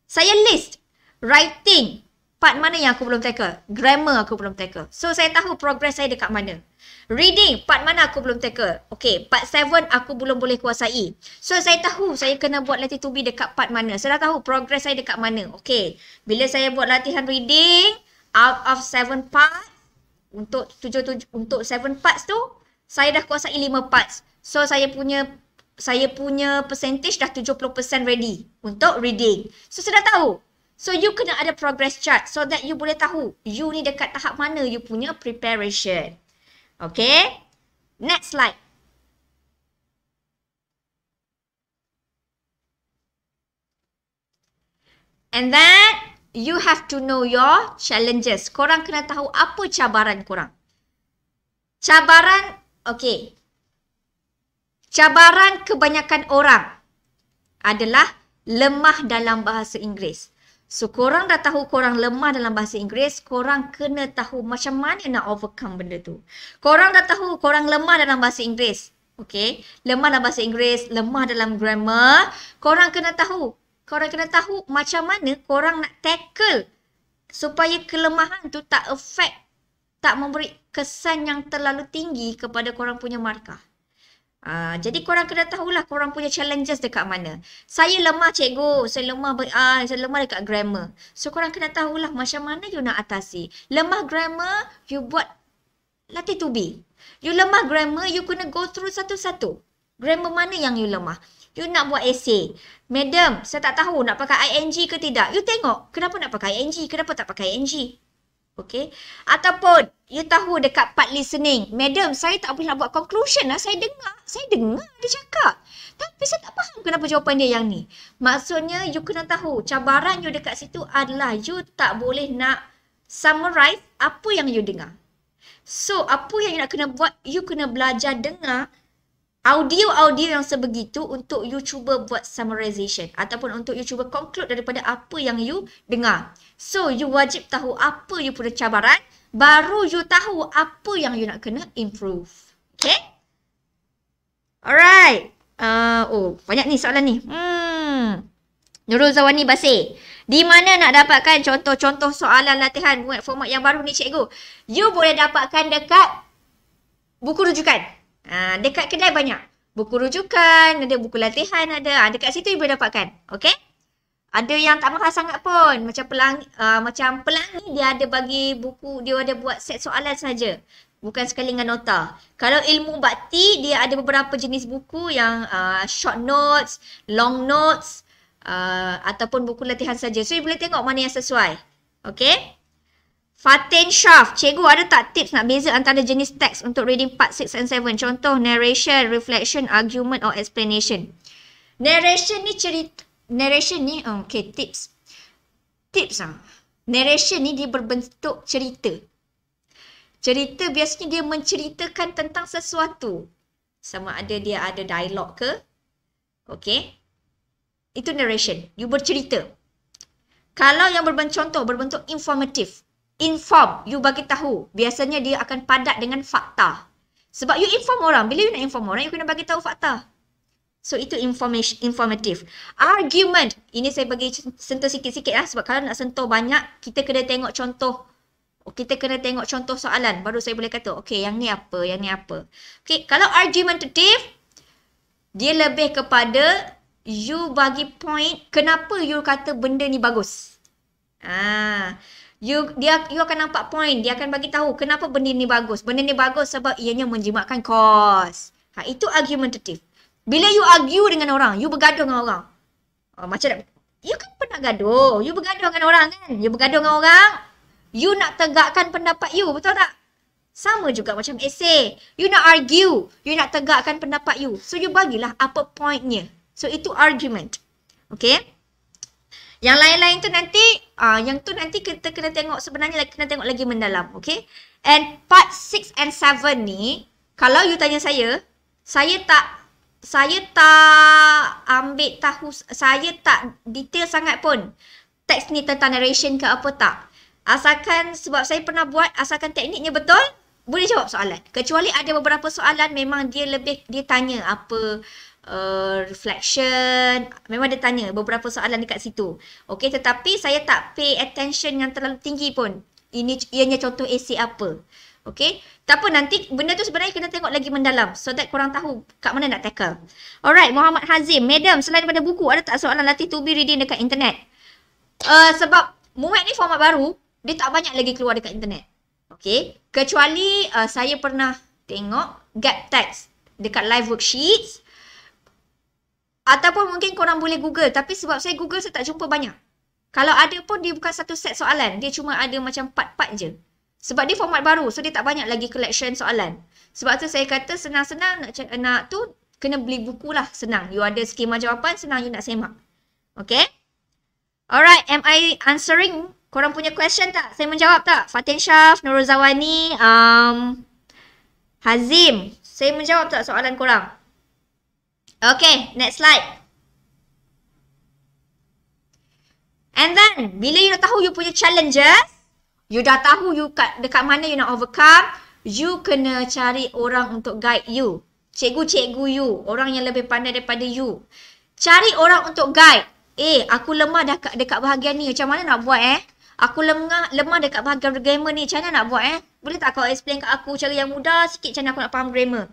Saya list writing. Part mana yang aku belum tackle? Grammar aku belum tackle. So, saya tahu progress saya dekat mana. Reading, part mana aku belum tackle? Okay, part 7 aku belum boleh kuasai. So, saya tahu saya kena buat latih to be dekat part mana. Saya dah tahu progress saya dekat mana. Okay, bila saya buat latihan reading, out of 7 parts, untuk 7 parts tu, saya dah kuasai 5 parts. So, saya punya percentage dah 70% ready untuk reading. So, saya dah tahu. So, you kena ada progress chart so that you boleh tahu you ni dekat tahap mana you punya preparation. Okay. Next slide. And then, you have to know your challenges. Korang kena tahu apa cabaran korang. Cabaran, okay. Cabaran kebanyakan orang adalah lemah dalam bahasa Inggeris. So, korang dah tahu korang lemah dalam bahasa Inggeris, korang kena tahu macam mana nak overcome benda tu. Korang dah tahu korang lemah dalam bahasa Inggeris. Okay, lemah dalam bahasa Inggeris, lemah dalam grammar. Korang kena tahu macam mana korang nak tackle supaya kelemahan tu tak affect, tak memberi kesan yang terlalu tinggi kepada korang punya markah. Jadi korang kena tahulah korang punya challenges dekat mana. Saya lemah cikgu, saya lemah dekat grammar. So korang kena tahulah macam mana you nak atasi. Lemah grammar, you buat latih to be. You lemah grammar, you kena go through satu-satu. Grammar mana yang you lemah? You nak buat essay. Madam, saya tak tahu nak pakai ing ke tidak. You tengok, kenapa nak pakai ing? Kenapa tak pakai ing? Okay. Ataupun, you tahu dekat part listening. Madam, saya tak boleh nak buat conclusion lah. Saya dengar dia cakap. Tapi saya tak faham kenapa jawapan dia yang ni. Maksudnya, you kena tahu. Cabaran you dekat situ adalah you tak boleh nak summarize apa yang you dengar. So, apa yang you nak kena buat, you kena belajar dengar audio-audio yang sebegitu untuk you cuba buat summarization. Ataupun untuk you cuba conclude daripada apa yang you dengar. So, you wajib tahu apa you punya cabaran, baru you tahu apa yang you nak kena improve. Okay? Alright. Banyak ni soalan ni. Nurul Zawani Basir. Di mana nak dapatkan contoh-contoh soalan latihan buat format yang baru ni cikgu? You boleh dapatkan dekat buku rujukan. Dekat kedai banyak. Buku rujukan, ada buku latihan, ada. Dekat situ you boleh dapatkan. Okay? Ada yang tak mahal sangat pun. Macam pelangi dia ada bagi buku, dia ada buat set soalan saja. Bukan sekali dengan nota. Kalau ilmu bakti, dia ada beberapa jenis buku yang short notes, long notes, ataupun buku latihan saja. So, you boleh tengok mana yang sesuai. Okay? Fatin Shaf, cikgu ada tak tips nak beza antara jenis teks untuk reading part 6 and 7? Contoh narration, reflection, argument or explanation. Narration ni, okay, tips. Narration ni dia berbentuk cerita. Cerita biasanya dia menceritakan tentang sesuatu. Sama ada dia ada dialog ke. Okay. Itu narration. You bercerita. Kalau yang berbentuk informatif. Inform, you bagi tahu. Biasanya dia akan padat dengan fakta. Sebab you inform orang. Bila you nak inform orang, you kena bagi tahu fakta. So, itu informatif. Argument. Ini saya bagi sentuh sikit-sikit lah. Sebab kalau nak sentuh banyak, kita kena tengok contoh. Kita kena tengok contoh soalan. Baru saya boleh kata, okay, yang ni apa, yang ni apa. Okay, kalau argumentative, dia lebih kepada you bagi point kenapa you kata benda ni bagus. You akan nampak point. Dia akan bagi tahu kenapa benda ni bagus. Benda ni bagus sebab ianya menjimatkan kos. Itu argumentative. Bila you argue dengan orang, you bergaduh dengan orang. You kan pernah gaduh. You bergaduh dengan orang kan. You bergaduh dengan orang. You nak tegakkan pendapat you. Betul tak? Sama juga macam essay. You nak argue. You nak tegakkan pendapat you. So, you bagilah apa pointnya. So, itu argument. Okay? Yang lain-lain tu nanti, kita kena tengok sebenarnya kena tengok lagi mendalam. Okay? And part 6 and 7 ni, kalau you tanya saya tak ambil tahu, saya tak detail sangat pun teks ni tentang narration ke apa tak. Asalkan, sebab saya pernah buat, asalkan tekniknya betul, boleh jawab soalan. Kecuali ada beberapa soalan memang dia tanya apa, reflection, memang dia tanya beberapa soalan dekat situ. Okay, tetapi saya tak pay attention yang terlalu tinggi pun. Ianya contoh essay apa. Okay, tak apa, nanti benda tu sebenarnya kena tengok lagi mendalam. So that korang tahu kat mana nak tackle. Alright, Muhammad Hazim. Madam, selain daripada buku, ada tak soalan latih to be reading dekat internet? Sebab MUAT ni format baru, dia tak banyak lagi keluar dekat internet. Okay, kecuali saya pernah tengok gap text dekat live worksheets. Ataupun mungkin korang boleh Google. Tapi sebab saya Google, saya tak jumpa banyak. Kalau ada pun, dia bukan satu set soalan. Dia cuma ada macam part-part je. Sebab dia format baru. So, dia tak banyak lagi collection soalan. Sebab tu saya kata senang-senang nak tu, kena beli buku lah. Senang. You ada skema jawapan, senang you nak semak. Okay? Alright, am I answering korang punya question tak? Saya menjawab tak? Fatin Shaf, Nurul Zawani, Hazim. Saya menjawab tak soalan korang? Okay, next slide. And then, bila you dah tahu you punya challenges, you dah tahu you dekat mana you nak overcome, you kena cari orang untuk guide you. Cikgu-cikgu you, orang yang lebih pandai daripada you. Cari orang untuk guide. Aku lemah dekat bahagian ni, macam mana nak buat Aku lemah dekat bahagian grammar ni, macam mana nak buat Boleh tak kau explain kat aku cara yang mudah sikit macam mana aku nak faham grammar?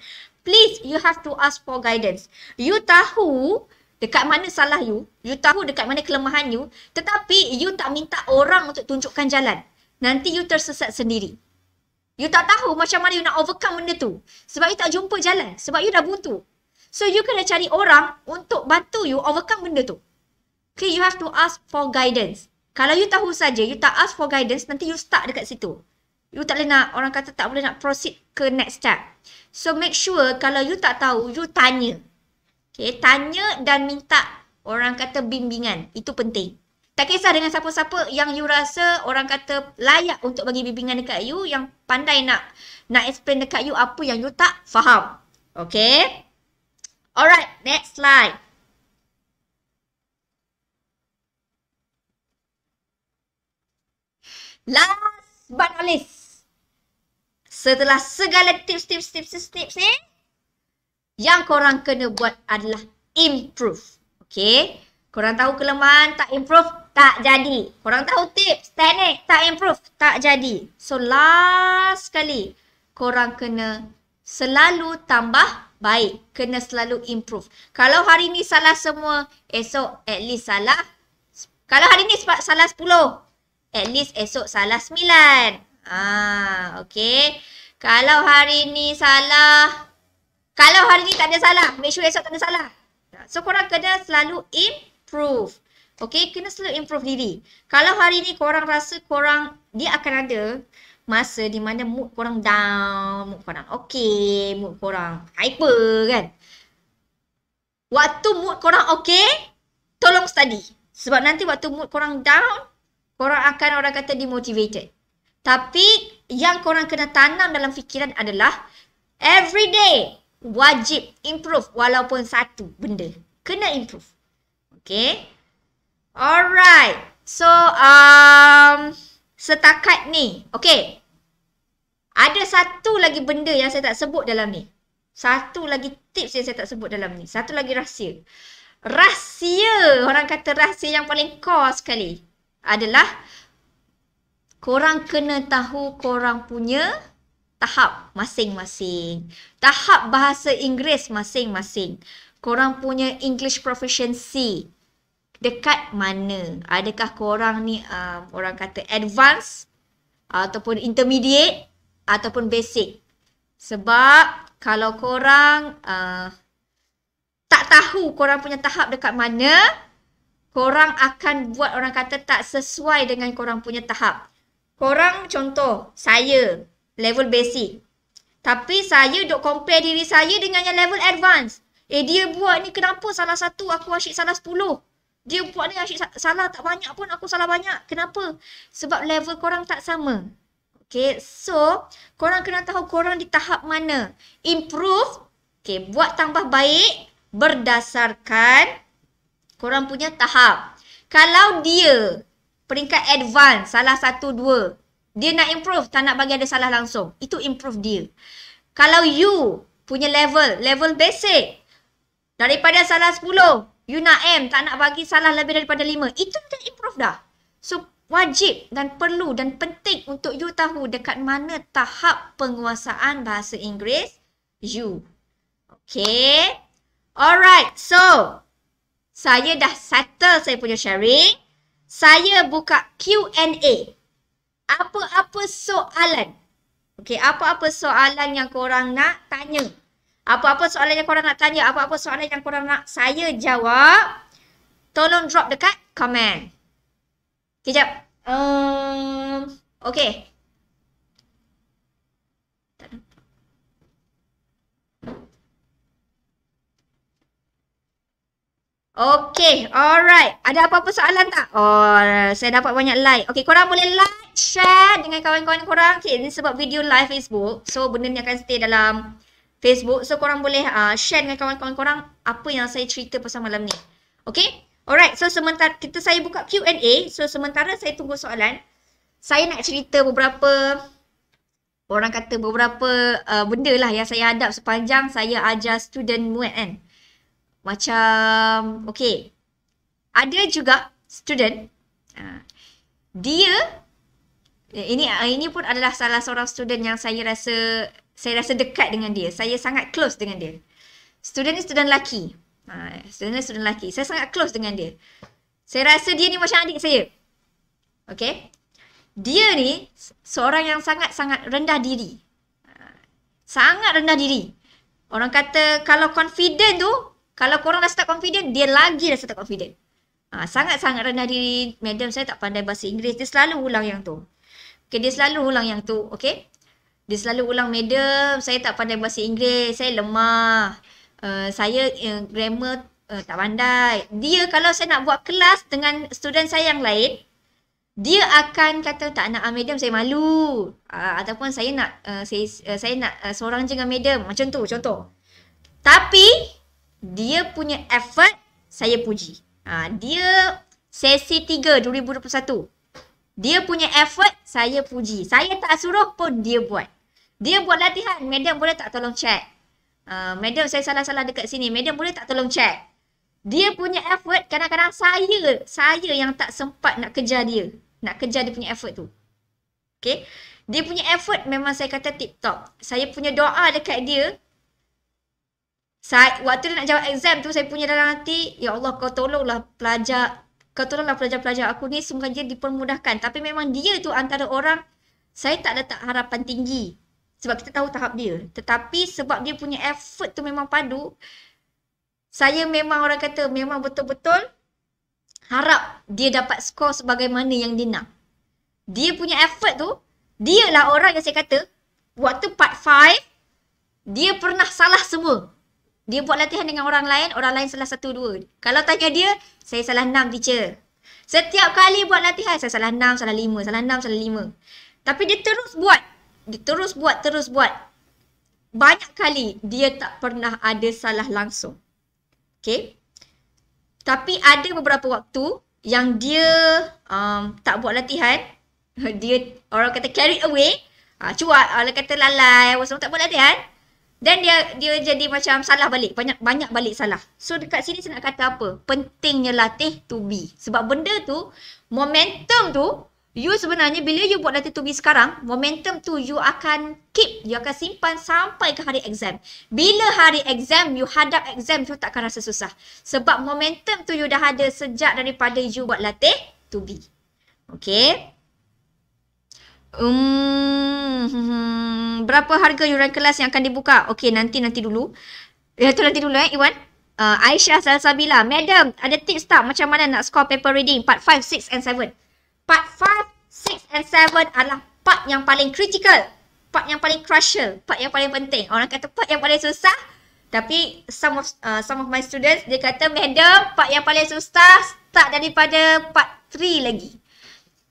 please you have to ask for guidance. You tahu dekat mana salah you tahu dekat mana kelemahan you, tetapi you tak minta orang untuk tunjukkan jalan. Nanti you tersesat sendiri. You tak tahu macam mana you nak overcome benda tu. Sebab you tak jumpa jalan. Sebab you dah buntu. So you kena cari orang untuk bantu you overcome benda tu. Okay, you have to ask for guidance. Kalau you tahu saja, you tak ask for guidance, nanti you stuck dekat situ. You tak boleh nak, orang kata tak boleh nak proceed ke next step. So make sure kalau you tak tahu, you tanya. Okay, tanya dan minta orang kata bimbingan. Itu penting. Tak kisah dengan siapa-siapa yang you rasa orang kata layak untuk bagi bimbingan dekat you, yang pandai nak explain dekat you apa yang you tak faham. Okay. Alright, next slide. Last but not least, setelah segala tips ni, yang korang kena buat adalah improve. Okay? Korang tahu kelemahan, tak improve, tak jadi. Korang tahu tips, teknik, tak improve, tak jadi. So, last sekali, korang kena selalu tambah baik. Kena selalu improve. Kalau hari ni salah semua, esok at least salah. Kalau hari ni salah 10, at least esok salah 9. Okay. Kalau hari ni salah, kalau hari ni tak ada salah, make sure esok tak ada salah. So, korang kena selalu improve. Okay, kena selalu improve diri. Kalau hari ni korang rasa korang, dia akan ada masa di mana mood korang down, mood korang okay, mood korang hyper kan. Waktu mood korang okay, tolong study. Sebab nanti waktu mood korang down, korang akan orang kata demotivated. Tapi yang korang kena tanam dalam fikiran adalah everyday wajib improve walaupun satu benda. Kena improve. Okay. Alright. So, setakat ni. Okay. Ada satu lagi benda yang saya tak sebut dalam ni. Satu lagi tips yang saya tak sebut dalam ni. Satu lagi rahsia. Rahsia. Orang kata rahsia yang paling core sekali adalah korang kena tahu korang punya tahap masing-masing. Tahap bahasa Inggeris masing-masing. Korang punya English proficiency dekat mana? Adakah korang ni orang kata advance ataupun intermediate ataupun basic? Sebab kalau korang tak tahu korang punya tahap dekat mana, korang akan buat orang kata tak sesuai dengan korang punya tahap. Korang contoh, saya level basic. Tapi saya duk compare diri saya dengan yang level advance. Dia buat ni kenapa salah satu aku asyik salah 10. Dia buat ni asyik salah tak banyak pun aku salah banyak. Kenapa? Sebab level korang tak sama. Okay, so korang kena tahu korang di tahap mana. Improve, okay, buat tambah baik berdasarkan korang punya tahap. Kalau dia peringkat advance, salah 1, 2. Dia nak improve, tak nak bagi ada salah langsung. Itu improve dia. Kalau you punya level basic, daripada salah 10, you nak M, tak nak bagi salah lebih daripada 5. Itu dah improve dah. So, wajib dan perlu dan penting untuk you tahu dekat mana tahap penguasaan bahasa Inggeris you. Okay. Alright, so saya dah settle saya punya sharing. Saya buka Q&A. Apa-apa soalan. Okay, apa-apa soalan yang korang nak tanya. Apa-apa soalan yang korang nak tanya. Apa-apa soalan yang korang nak saya jawab. Tolong drop dekat komen. Kejap. Okay. Okay, alright. Ada apa-apa soalan tak? Oh, saya dapat banyak like. Okay, korang boleh like, share dengan kawan-kawan korang. Okay, ini sebab video live Facebook. So, benda ni akan stay dalam Facebook. So, korang boleh share dengan kawan-kawan korang apa yang saya cerita pasal malam ni. Okay? Alright, so sementara saya buka Q&A. So, sementara saya tunggu soalan. Saya nak cerita beberapa, orang kata beberapa benda lah yang saya hadap sepanjang saya ajar student MUAT kan. Macam, okay. Ada juga student, dia, ini pun adalah salah seorang student yang saya rasa saya rasa dekat dengan dia. Saya sangat close dengan dia. Student ni student lelaki. Student ni student lelaki. Saya sangat close dengan dia. Saya rasa dia ni macam adik saya. Okay. Dia ni seorang yang sangat-sangat rendah diri. Sangat rendah diri. Orang kata kalau confident tu, kalau korang dah start confident, dia lagi dah start confident. Sangat-sangat rendah diri. Madam saya tak pandai bahasa Inggeris. Dia selalu ulang yang tu. Okay, dia selalu ulang yang tu. Okay. Dia selalu ulang, madam saya tak pandai bahasa Inggeris. Saya lemah. Saya grammar tak pandai. Dia kalau saya nak buat kelas dengan student saya yang lain, dia akan kata tak nak madam saya malu. Ataupun saya nak saya nak seorang je dengan madam. Macam tu contoh. Tapi dia punya effort saya puji. Dia sesi 3 2021. Dia punya effort saya puji. Saya tak suruh pun dia buat. Dia buat latihan. Madam boleh tak tolong check? Madam saya salah-salah dekat sini. Madam boleh tak tolong check? Dia punya effort kadang-kadang saya yang tak sempat nak kejar dia. Nak kejar dia punya effort tu. Okay. Dia punya effort memang saya kata tip top. Saya punya doa dekat dia. Waktu dia nak jawab exam tu, saya punya dalam hati, ya Allah kau tolonglah pelajar-pelajar aku ni semoga dia dipermudahkan. Tapi memang dia tu antara orang saya tak letak harapan tinggi. Sebab kita tahu tahap dia. Tetapi sebab dia punya effort tu memang padu, saya memang orang kata memang betul-betul harap dia dapat skor sebagaimana yang dia nak. Dia punya effort tu, dia lah orang yang saya kata, waktu part 5, dia pernah salah semua. Dia buat latihan dengan orang lain salah 1-2. Kalau tanya dia, saya salah 6 teacher. Setiap kali buat latihan, saya salah 6, salah 5, salah 6, salah 5. Tapi dia terus buat. Dia terus buat. Banyak kali dia tak pernah ada salah langsung. Okay. Tapi ada beberapa waktu yang dia tak buat latihan. Dia orang kata carried away. Cuak, orang kata lalai, semua tak buat latihan. Dan dia jadi macam salah balik. Banyak balik salah. So dekat sini saya nak kata apa? Pentingnya latih to be. Sebab benda tu, momentum tu, you sebenarnya bila you buat latih to be sekarang, momentum tu you akan keep. You akan simpan sampai ke hari exam. Bila hari exam, you hadap exam, you tak akan rasa susah. Sebab momentum tu you dah ada sejak daripada you buat latih to be. Okay. Berapa harga yuran kelas yang akan dibuka? Okey, nanti dulu. Nanti dulu Iwan. Aisyah Salsabila. Madam, ada tips tak macam mana nak score paper reading part 5, 6 and 7? Part 5, 6 and 7 adalah part yang paling critical. Part yang paling crucial. Part yang paling penting. Orang kata part yang paling susah. Tapi some of my students, dia kata, madam, part yang paling susah start daripada part 3 lagi.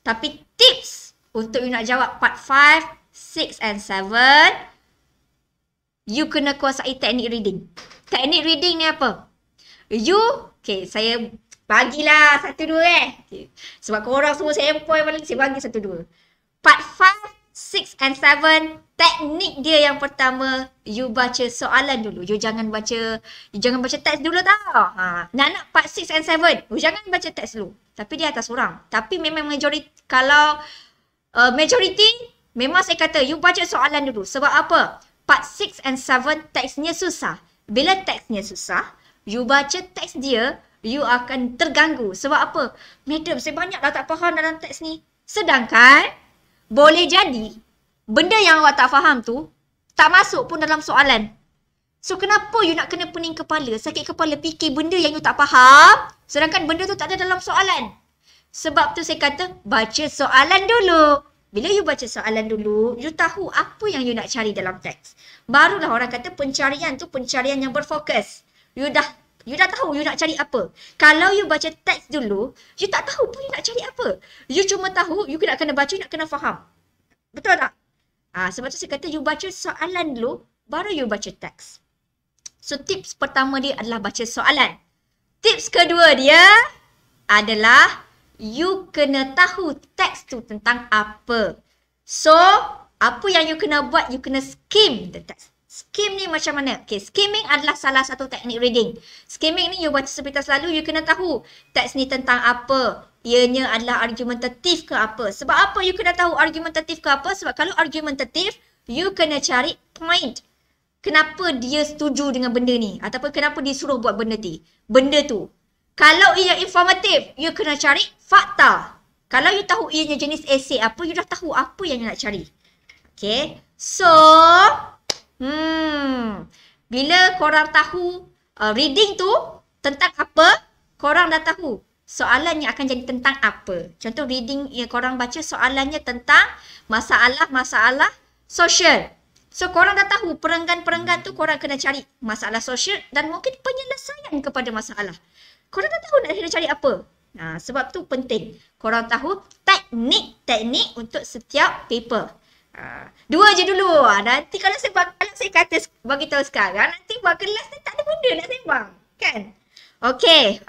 Tapi tips untuk you nak jawab part 5, 6 and 7, you kena kuasai teknik reading. Teknik reading ni apa? Okay, saya bagilah 1-2 Okay. Sebab korang semua sempoi paling saya bagi 1-2. Part 5, 6 and 7, teknik dia yang pertama, you baca soalan dulu. You jangan baca teks dulu tau. Nak part 6 and 7, you jangan baca teks dulu. Tapi dia atas orang. Tapi memang majoriti, kalau majority, memang saya kata you baca soalan dulu. Sebab apa? Part 6 and 7 teksnya susah. Bila teksnya susah, you baca teks dia, you akan terganggu. Sebab apa? Madam, saya banyaklah tak faham dalam teks ni. Sedangkan, boleh jadi, benda yang awak tak faham tu, tak masuk pun dalam soalan. So, kenapa you nak kena pening kepala, sakit kepala fikir benda yang you tak faham, sedangkan benda tu tak ada dalam soalan? Sebab tu saya kata, baca soalan dulu. Bila you baca soalan dulu, you tahu apa yang you nak cari dalam teks. Barulah orang kata pencarian tu pencarian yang berfokus. You dah tahu you nak cari apa. Kalau you baca teks dulu, you tak tahu pun you nak cari apa. You cuma tahu, you nak kena baca, you nak kena faham. Betul tak? Sebab tu saya kata you baca soalan dulu, baru you baca teks. So tips pertama dia adalah baca soalan. Tips kedua dia adalah you kena tahu teks tu tentang apa. So, apa yang you kena buat, you kena skim the text. Skim ni macam mana? Okay, skimming adalah salah satu teknik reading. Skimming ni you baca sepintas lalu, you kena tahu teks ni tentang apa. Ianya adalah argumentatif ke apa. Sebab apa you kena tahu argumentatif ke apa? Sebab kalau argumentatif, you kena cari point. Kenapa dia setuju dengan benda ni? Ataupun kenapa dia suruh buat benda tu. Kalau ia informatif, you kena cari fakta. Kalau you tahu ianya jenis esei apa, you dah tahu apa yang you nak cari. Okay. So, bila korang tahu reading tu tentang apa, korang dah tahu soalannya akan jadi tentang apa. Contoh reading yang korang baca soalannya tentang masalah-masalah sosial. So korang dah tahu perenggan-perenggan tu korang kena cari masalah sosial dan mungkin penyelesaian kepada masalah. Korang dah tahu nak kena cari apa. Sebab tu penting. Korang tahu teknik untuk setiap paper. 2 je dulu. Nanti kalau saya kata bagi tahu sekarang, nanti buat kelas ni tak ada benda nak sembang. Kan? Okey.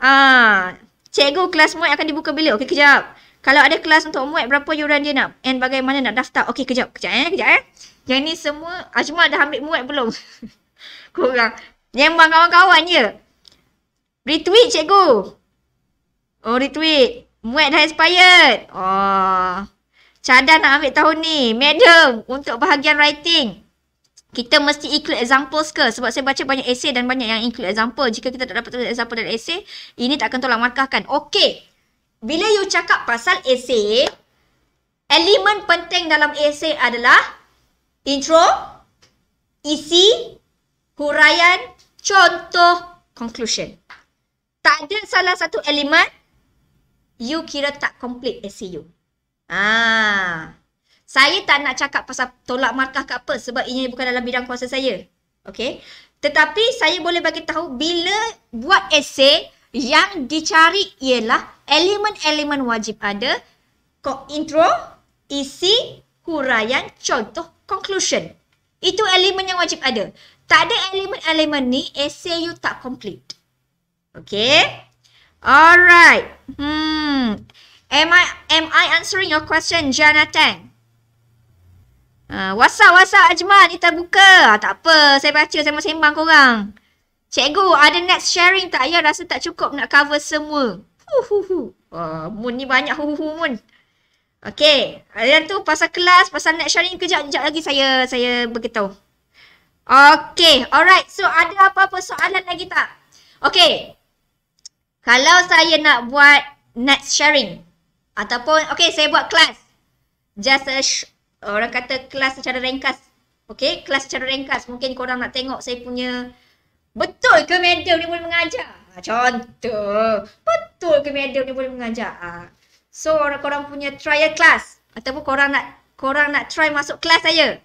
Cikgu kelas MUAT akan dibuka bila? Okey, kejap. Kalau ada kelas untuk MUAT, berapa yuran dia nak? And bagaimana nak daftar? Okey, kejap. Yang ni semua, Ajmal dah ambil MUAT belum? Korang nyembang kawan-kawan je. Retweet cikgu. Oh, retweet. MUAT dah expired. Oh. Cadar nak ambil tahun ni. Madam, untuk bahagian writing, kita mesti include examples ke? Sebab saya baca banyak esei dan banyak yang include example. Jika kita tak dapat tulis example dalam esei, ini tak akan tolak markahkan. Okey. Bila you cakap pasal esei, elemen penting dalam esei adalah intro, isi, huraian, contoh, conclusion. Tak ada salah satu elemen, you kira tak complete esei you. Saya tak nak cakap pasal tolak markah ke apa sebab ini bukan dalam bidang kuasa saya. Okay. Tetapi saya boleh bagi tahu bila buat esei yang dicari ialah elemen-elemen wajib ada. Intro, isi, huraian, contoh, conclusion. Itu elemen yang wajib ada. Tak ada elemen-elemen ni, esei you tak complete. Okay. Alright. Am I answering your question, Jonathan? WhatsApp Ajmal, kita buka. Tak apa, saya baca, saya mau sembang korang. Cikgu, ada next sharing tak? Ya, rasa tak cukup nak cover semua. Mun ni banyak Mun. Okay, yang tu pasal kelas, pasal next sharing, kejap lagi saya beritahu. Okay, alright. So, ada apa-apa soalan lagi tak? Okay, kalau saya nak buat next sharing, ataupun, okay, saya buat kelas. Just orang kata kelas secara ringkas. Okay, kelas secara ringkas. Mungkin korang nak tengok saya punya, betul ke madam ni boleh mengajar? Contoh, betul ke madam ni boleh mengajar? So, korang punya trial class. Ataupun korang nak try masuk kelas saya.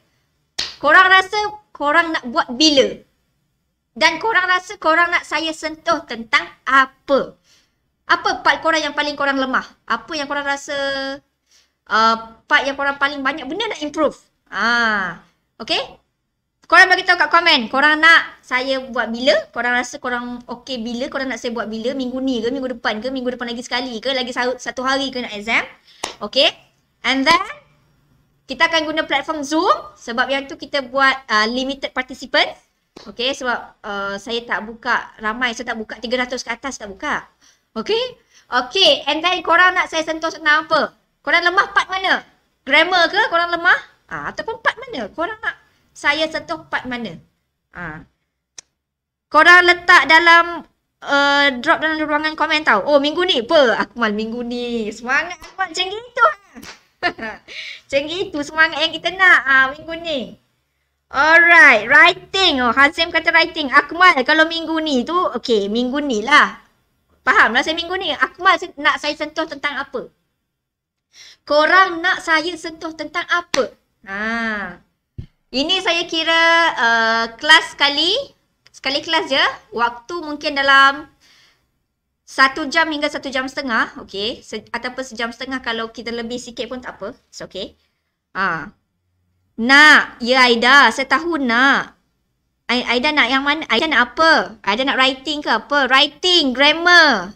Korang rasa korang nak buat bila? Dan korang rasa korang nak saya sentuh tentang apa? Apa part korang yang paling korang lemah? Apa yang korang rasa part yang korang paling banyak benda nak improve? Okay? Korang bagi tahu kat komen. Korang nak saya buat bila? Korang rasa korang okay bila? Korang nak saya buat bila? Minggu ni ke? Minggu depan ke? Minggu depan lagi sekali ke? Lagi satu hari ke nak exam? Okay? And then, kita akan guna platform Zoom. Sebab yang tu kita buat limited participants. Okay? Sebab saya tak buka ramai. Saya tak buka 300 ke atas, tak buka. Okay? Okay. And then, korang nak saya sentuh tentang apa? Korang lemah part mana? Grammar ke korang lemah? Ataupun part mana? Korang nak saya sentuh part mana? Korang letak dalam drop dalam ruangan komen tau. Oh, minggu ni apa? Akmal minggu ni. Semangat Akmal macam gitu. Macam gitu semangat yang kita nak minggu ni. Alright, writing. Oh, Hazim kata writing. Akmal kalau minggu ni tu, okay, minggu ni lah. Faham lah saya minggu ni. Akmal nak saya sentuh tentang apa? Korang nak saya sentuh tentang apa? Ini saya kira kelas sekali kelas je. Waktu mungkin dalam 1 jam hingga 1 jam setengah. Okay. Ataupun sejam setengah kalau kita lebih sikit pun tak apa. It's okay. Nak. Ya Aida. Saya tahu nak. Aida nak yang mana? Aida nak apa? Aida nak writing ke apa? Writing. Grammar.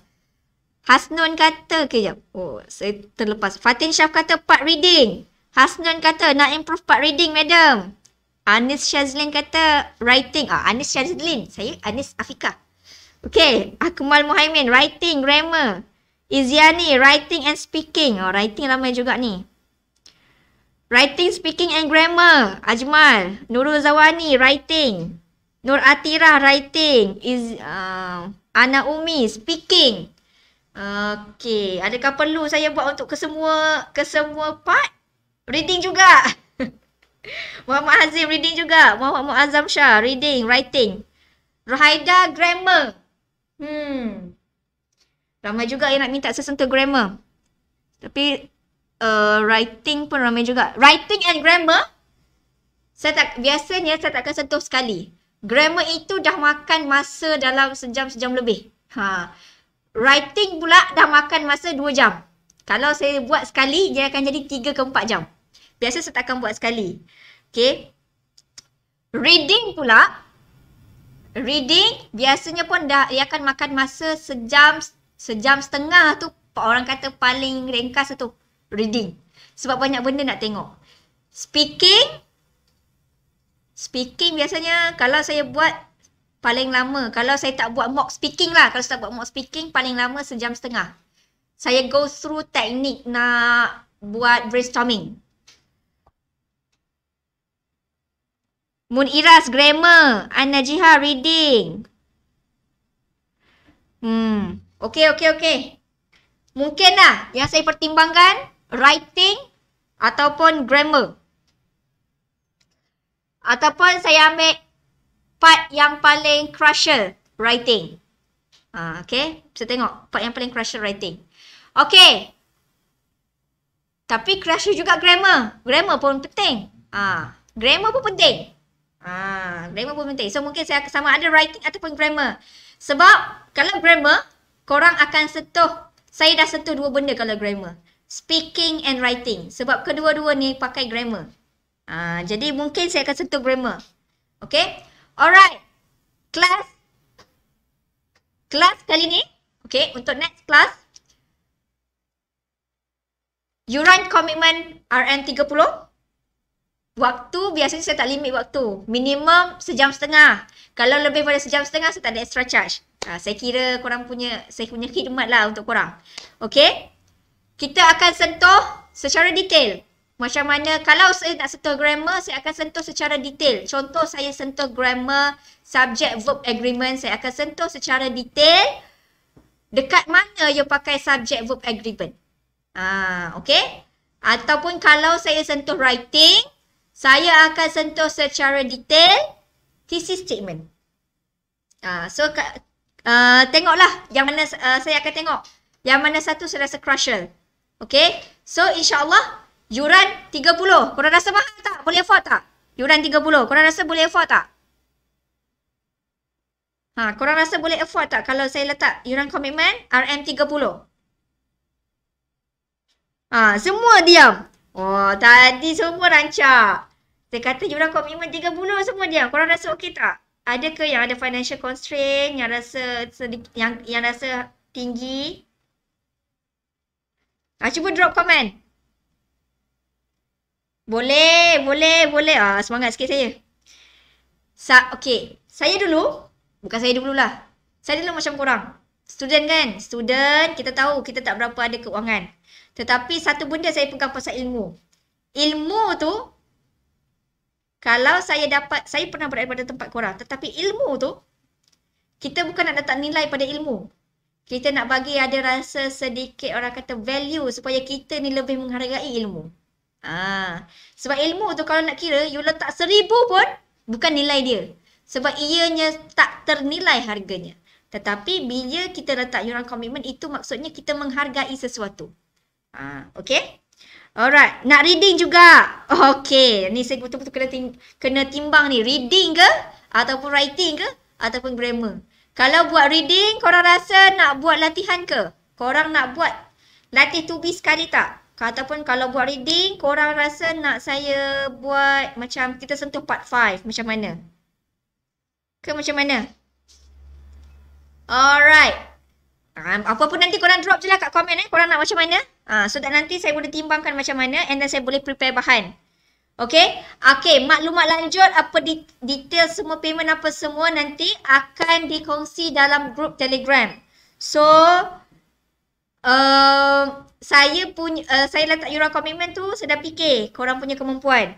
Hasnun kata. Kejap. Oh, saya terlepas. Fatin Syaf kata part reading. Hasnun kata nak improve part reading, madam. Anis Shazlin kata writing. Anis Shazlin. Saya Anis Afika. Okay. Akmal Muhaimin. Writing, grammar. Iziani. Writing and speaking. Writing ramai juga ni. Writing, speaking and grammar. Ajmal. Nurul Zawani, writing. Nur Atirah, writing. Ana Umi, speaking. Okay. Adakah perlu saya buat untuk kesemua part? Reading juga. Muhammad Hazim, reading juga. Muhammad Muazzam Shah, reading, writing. Rohaida, grammar. Ramai juga yang nak minta saya sentuh grammar. Tapi writing pun ramai juga. Writing and grammar, biasanya saya tak akan sentuh sekali. Grammar itu dah makan masa dalam sejam lebih. Writing pula dah makan masa 2 jam. Kalau saya buat sekali, dia akan jadi 3 ke 4 jam. Biasa saya tak akan buat sekali. Okay. Reading pula. Reading biasanya pun dia akan makan masa sejam setengah tu. Orang kata paling ringkas tu. Reading. Sebab banyak benda nak tengok. Speaking biasanya kalau saya buat paling lama. Kalau saya tak buat mock speaking lah. Kalau saya tak buat mock speaking paling lama sejam setengah. Saya go through teknik nak buat brainstorming. Mun Iras, grammar. An-Najihah, reading. Okay. Mungkin lah yang saya pertimbangkan writing ataupun grammar. Ataupun saya ambil part yang paling crucial, writing. Okay, kita tengok part yang paling crucial, writing. Okay. Tapi crucial juga grammar. Grammar pun penting. Grammar pun penting. Grammar pun penting. So mungkin saya sama ada writing ataupun grammar. Sebab kalau grammar, korang akan sentuh. Saya dah sentuh 2 benda kalau grammar. Speaking and writing. Sebab kedua-dua ni pakai grammar. Jadi mungkin saya akan sentuh grammar. Okay. Alright. Kelas kali ni. Okay. Untuk next class. Yuran komitmen RM30. Waktu biasanya saya tak limit waktu. Minimum sejam setengah. Kalau lebih pada sejam setengah saya tak ada extra charge. Saya kira saya punya khidmat lah untuk korang. Okay. Kita akan sentuh secara detail. Macam mana kalau saya nak sentuh grammar, saya akan sentuh secara detail. Contoh saya sentuh grammar, subject, verb, agreement. Saya akan sentuh secara detail. Dekat mana you pakai subject, verb, agreement. Okay. Ataupun kalau saya sentuh writing, saya akan sentuh secara detail thesis statement. Tengoklah yang mana saya akan tengok. Yang mana satu saya rasa crucial. Okay. So insyaAllah yuran 30. Korang rasa mahal tak? Boleh afford tak? Yuran 30. Korang rasa boleh afford tak? Korang rasa boleh afford tak kalau saya letak yuran komitmen RM30? Semua diam. Oh, tadi semua rancak. Saya kata yuran komitmen 30 semua diam. Korang rasa okey tak? Ada ke yang ada financial constraint yang rasa yang rasa tinggi? Cuba drop komen. Boleh. Semangat sikit saya. Okay. Saya dulu. Bukan saya dululah. Saya dulu macam korang. Student kan? Student, kita tahu kita tak berapa ada keuangan. Tetapi satu benda saya pegang pasal ilmu. Ilmu tu, kalau saya pernah berada pada tempat korang. Tetapi ilmu tu, kita bukan nak letak nilai pada ilmu. Kita nak bagi ada rasa sedikit orang kata value supaya kita ni lebih menghargai ilmu. Sebab ilmu tu kalau nak kira, you letak 1000 pun bukan nilai dia. Sebab ianya tak ternilai harganya. Tetapi bila kita letak yuran komitmen, itu maksudnya kita menghargai sesuatu. Okay? Alright. Nak reading juga. Okay. Ni saya betul-betul kena timbang ni. Reading ke? Ataupun writing ke? Ataupun grammar. Kalau buat reading, korang rasa nak buat latihan ke? Korang nak buat latih tubi sekali tak? Ataupun kalau buat reading, korang rasa nak saya buat macam kita sentuh part 5. Macam mana? Ke macam mana? Alright. Apa pun nanti korang drop je lah kat komen korang nak macam mana. So that nanti saya boleh timbangkan macam mana and then saya boleh prepare bahan. Okay. Okay. Maklumat lanjut apa detail semua payment apa semua nanti akan dikongsi dalam grup Telegram. So Saya letak yuran komitmen tu sedang fikir korang punya kemampuan.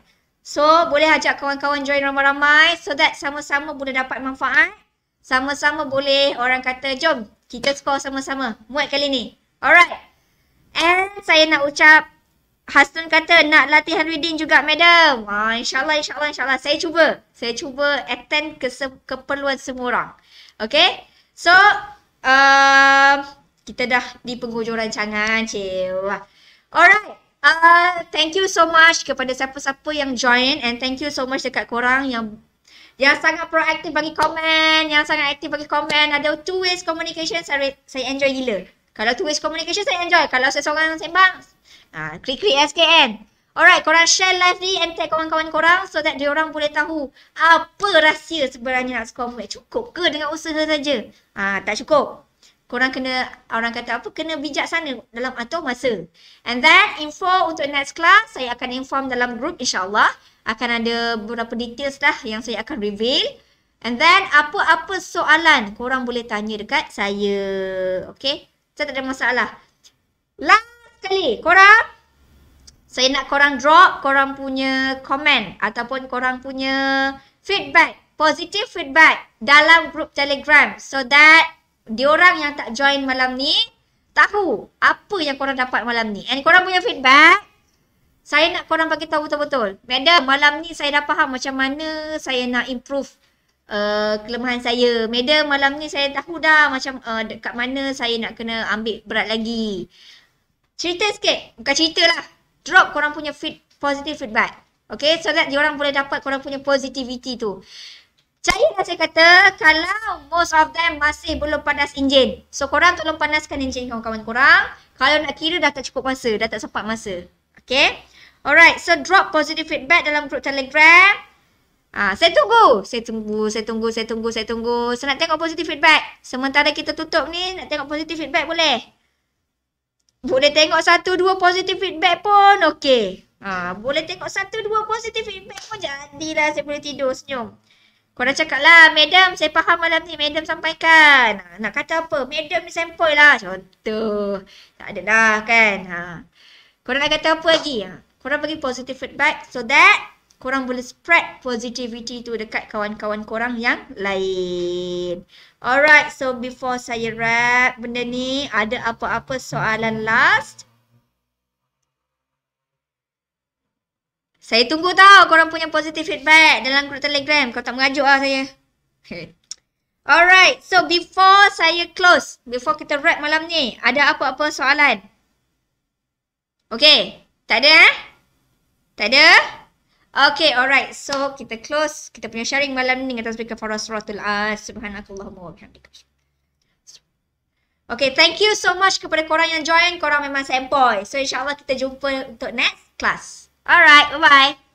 So, boleh ajak kawan-kawan join ramai-ramai so that sama-sama boleh dapat manfaat. Sama-sama boleh orang kata, jom kita score sama-sama. Muat kali ni. Alright. And saya nak ucap, Hasnun kata nak latihan reading juga, madam. InsyaAllah. Saya cuba attend keperluan semua orang. Okay. So, kita dah di penghujung rancangan, Alright. Thank you so much kepada siapa-siapa yang join and thank you so much dekat korang yang sangat proaktif bagi komen, Ada two ways communication, saya enjoy gila. Kalau two ways communication saya enjoy. Kalau saya seorang yang sembang, klik SKN. Alright, korang share live ni and tag kawan-kawan korang so that diorang boleh tahu apa rahsia sebenarnya nak score muat. Cukup ke dengan usaha saja? Tak cukup. Korang kena, orang kata apa, kena bijaksana dalam atur masa. And then info untuk next class, saya akan inform dalam group insyaAllah. Akan ada beberapa details lah yang saya akan reveal. And then apa-apa soalan korang boleh tanya dekat saya. Okay? Saya tak ada masalah. Last sekali, korang, saya nak korang drop korang punya komen ataupun korang punya feedback, positive feedback dalam group Telegram so that diorang yang tak join malam ni tahu apa yang korang dapat malam ni. And korang punya feedback, saya nak korang bagi tahu betul-betul. Madam, malam ni saya dah faham macam mana saya nak improve kelemahan saya. Madam, malam ni saya tahu dah macam dekat mana saya nak kena ambil berat lagi. Cerita sikit. Bukan cerita lah. Drop korang punya positive feedback. Okay, so that diorang boleh dapat korang punya positivity tu. Percaya saya kata, kalau most of them masih belum panas enjin. So, korang tolong panaskan enjin kawan-kawan korang. Kalau nak kira dah tak cukup masa, dah tak sempat masa. Okay? Alright, so drop positive feedback dalam group Telegram. Saya tunggu. Saya nak tengok positive feedback. Sementara kita tutup ni, nak tengok positive feedback boleh? Boleh tengok 1-2 positive feedback pun okay. Boleh tengok 1-2 positive feedback pun jadilah saya boleh tidur senyum. Korang cakap lah, madam saya faham malam ni, madam sampaikan. Nak kata apa? Madam ni sampel lah. Contoh. Tak ada dah kan. Korang nak kata apa lagi? Korang bagi positive feedback so that korang boleh spread positivity tu dekat kawan-kawan korang yang lain. Alright, so before saya wrap benda ni, ada apa-apa soalan last? Saya tunggu tau korang punya positive feedback dalam group Telegram. Kau tak mengajuk lah saya. Alright, so before saya close, before kita wrap malam ni, ada apa-apa soalan? Okay, tak ada Tak ada? Okay, alright. So, kita close kita punya sharing malam ni atas berkat Farasratul Subhanakallahumma wa bihamdika. Okay, thank you so much kepada korang yang join. Korang memang sempoi. So, insyaAllah kita jumpa untuk next class. Alright, bye-bye.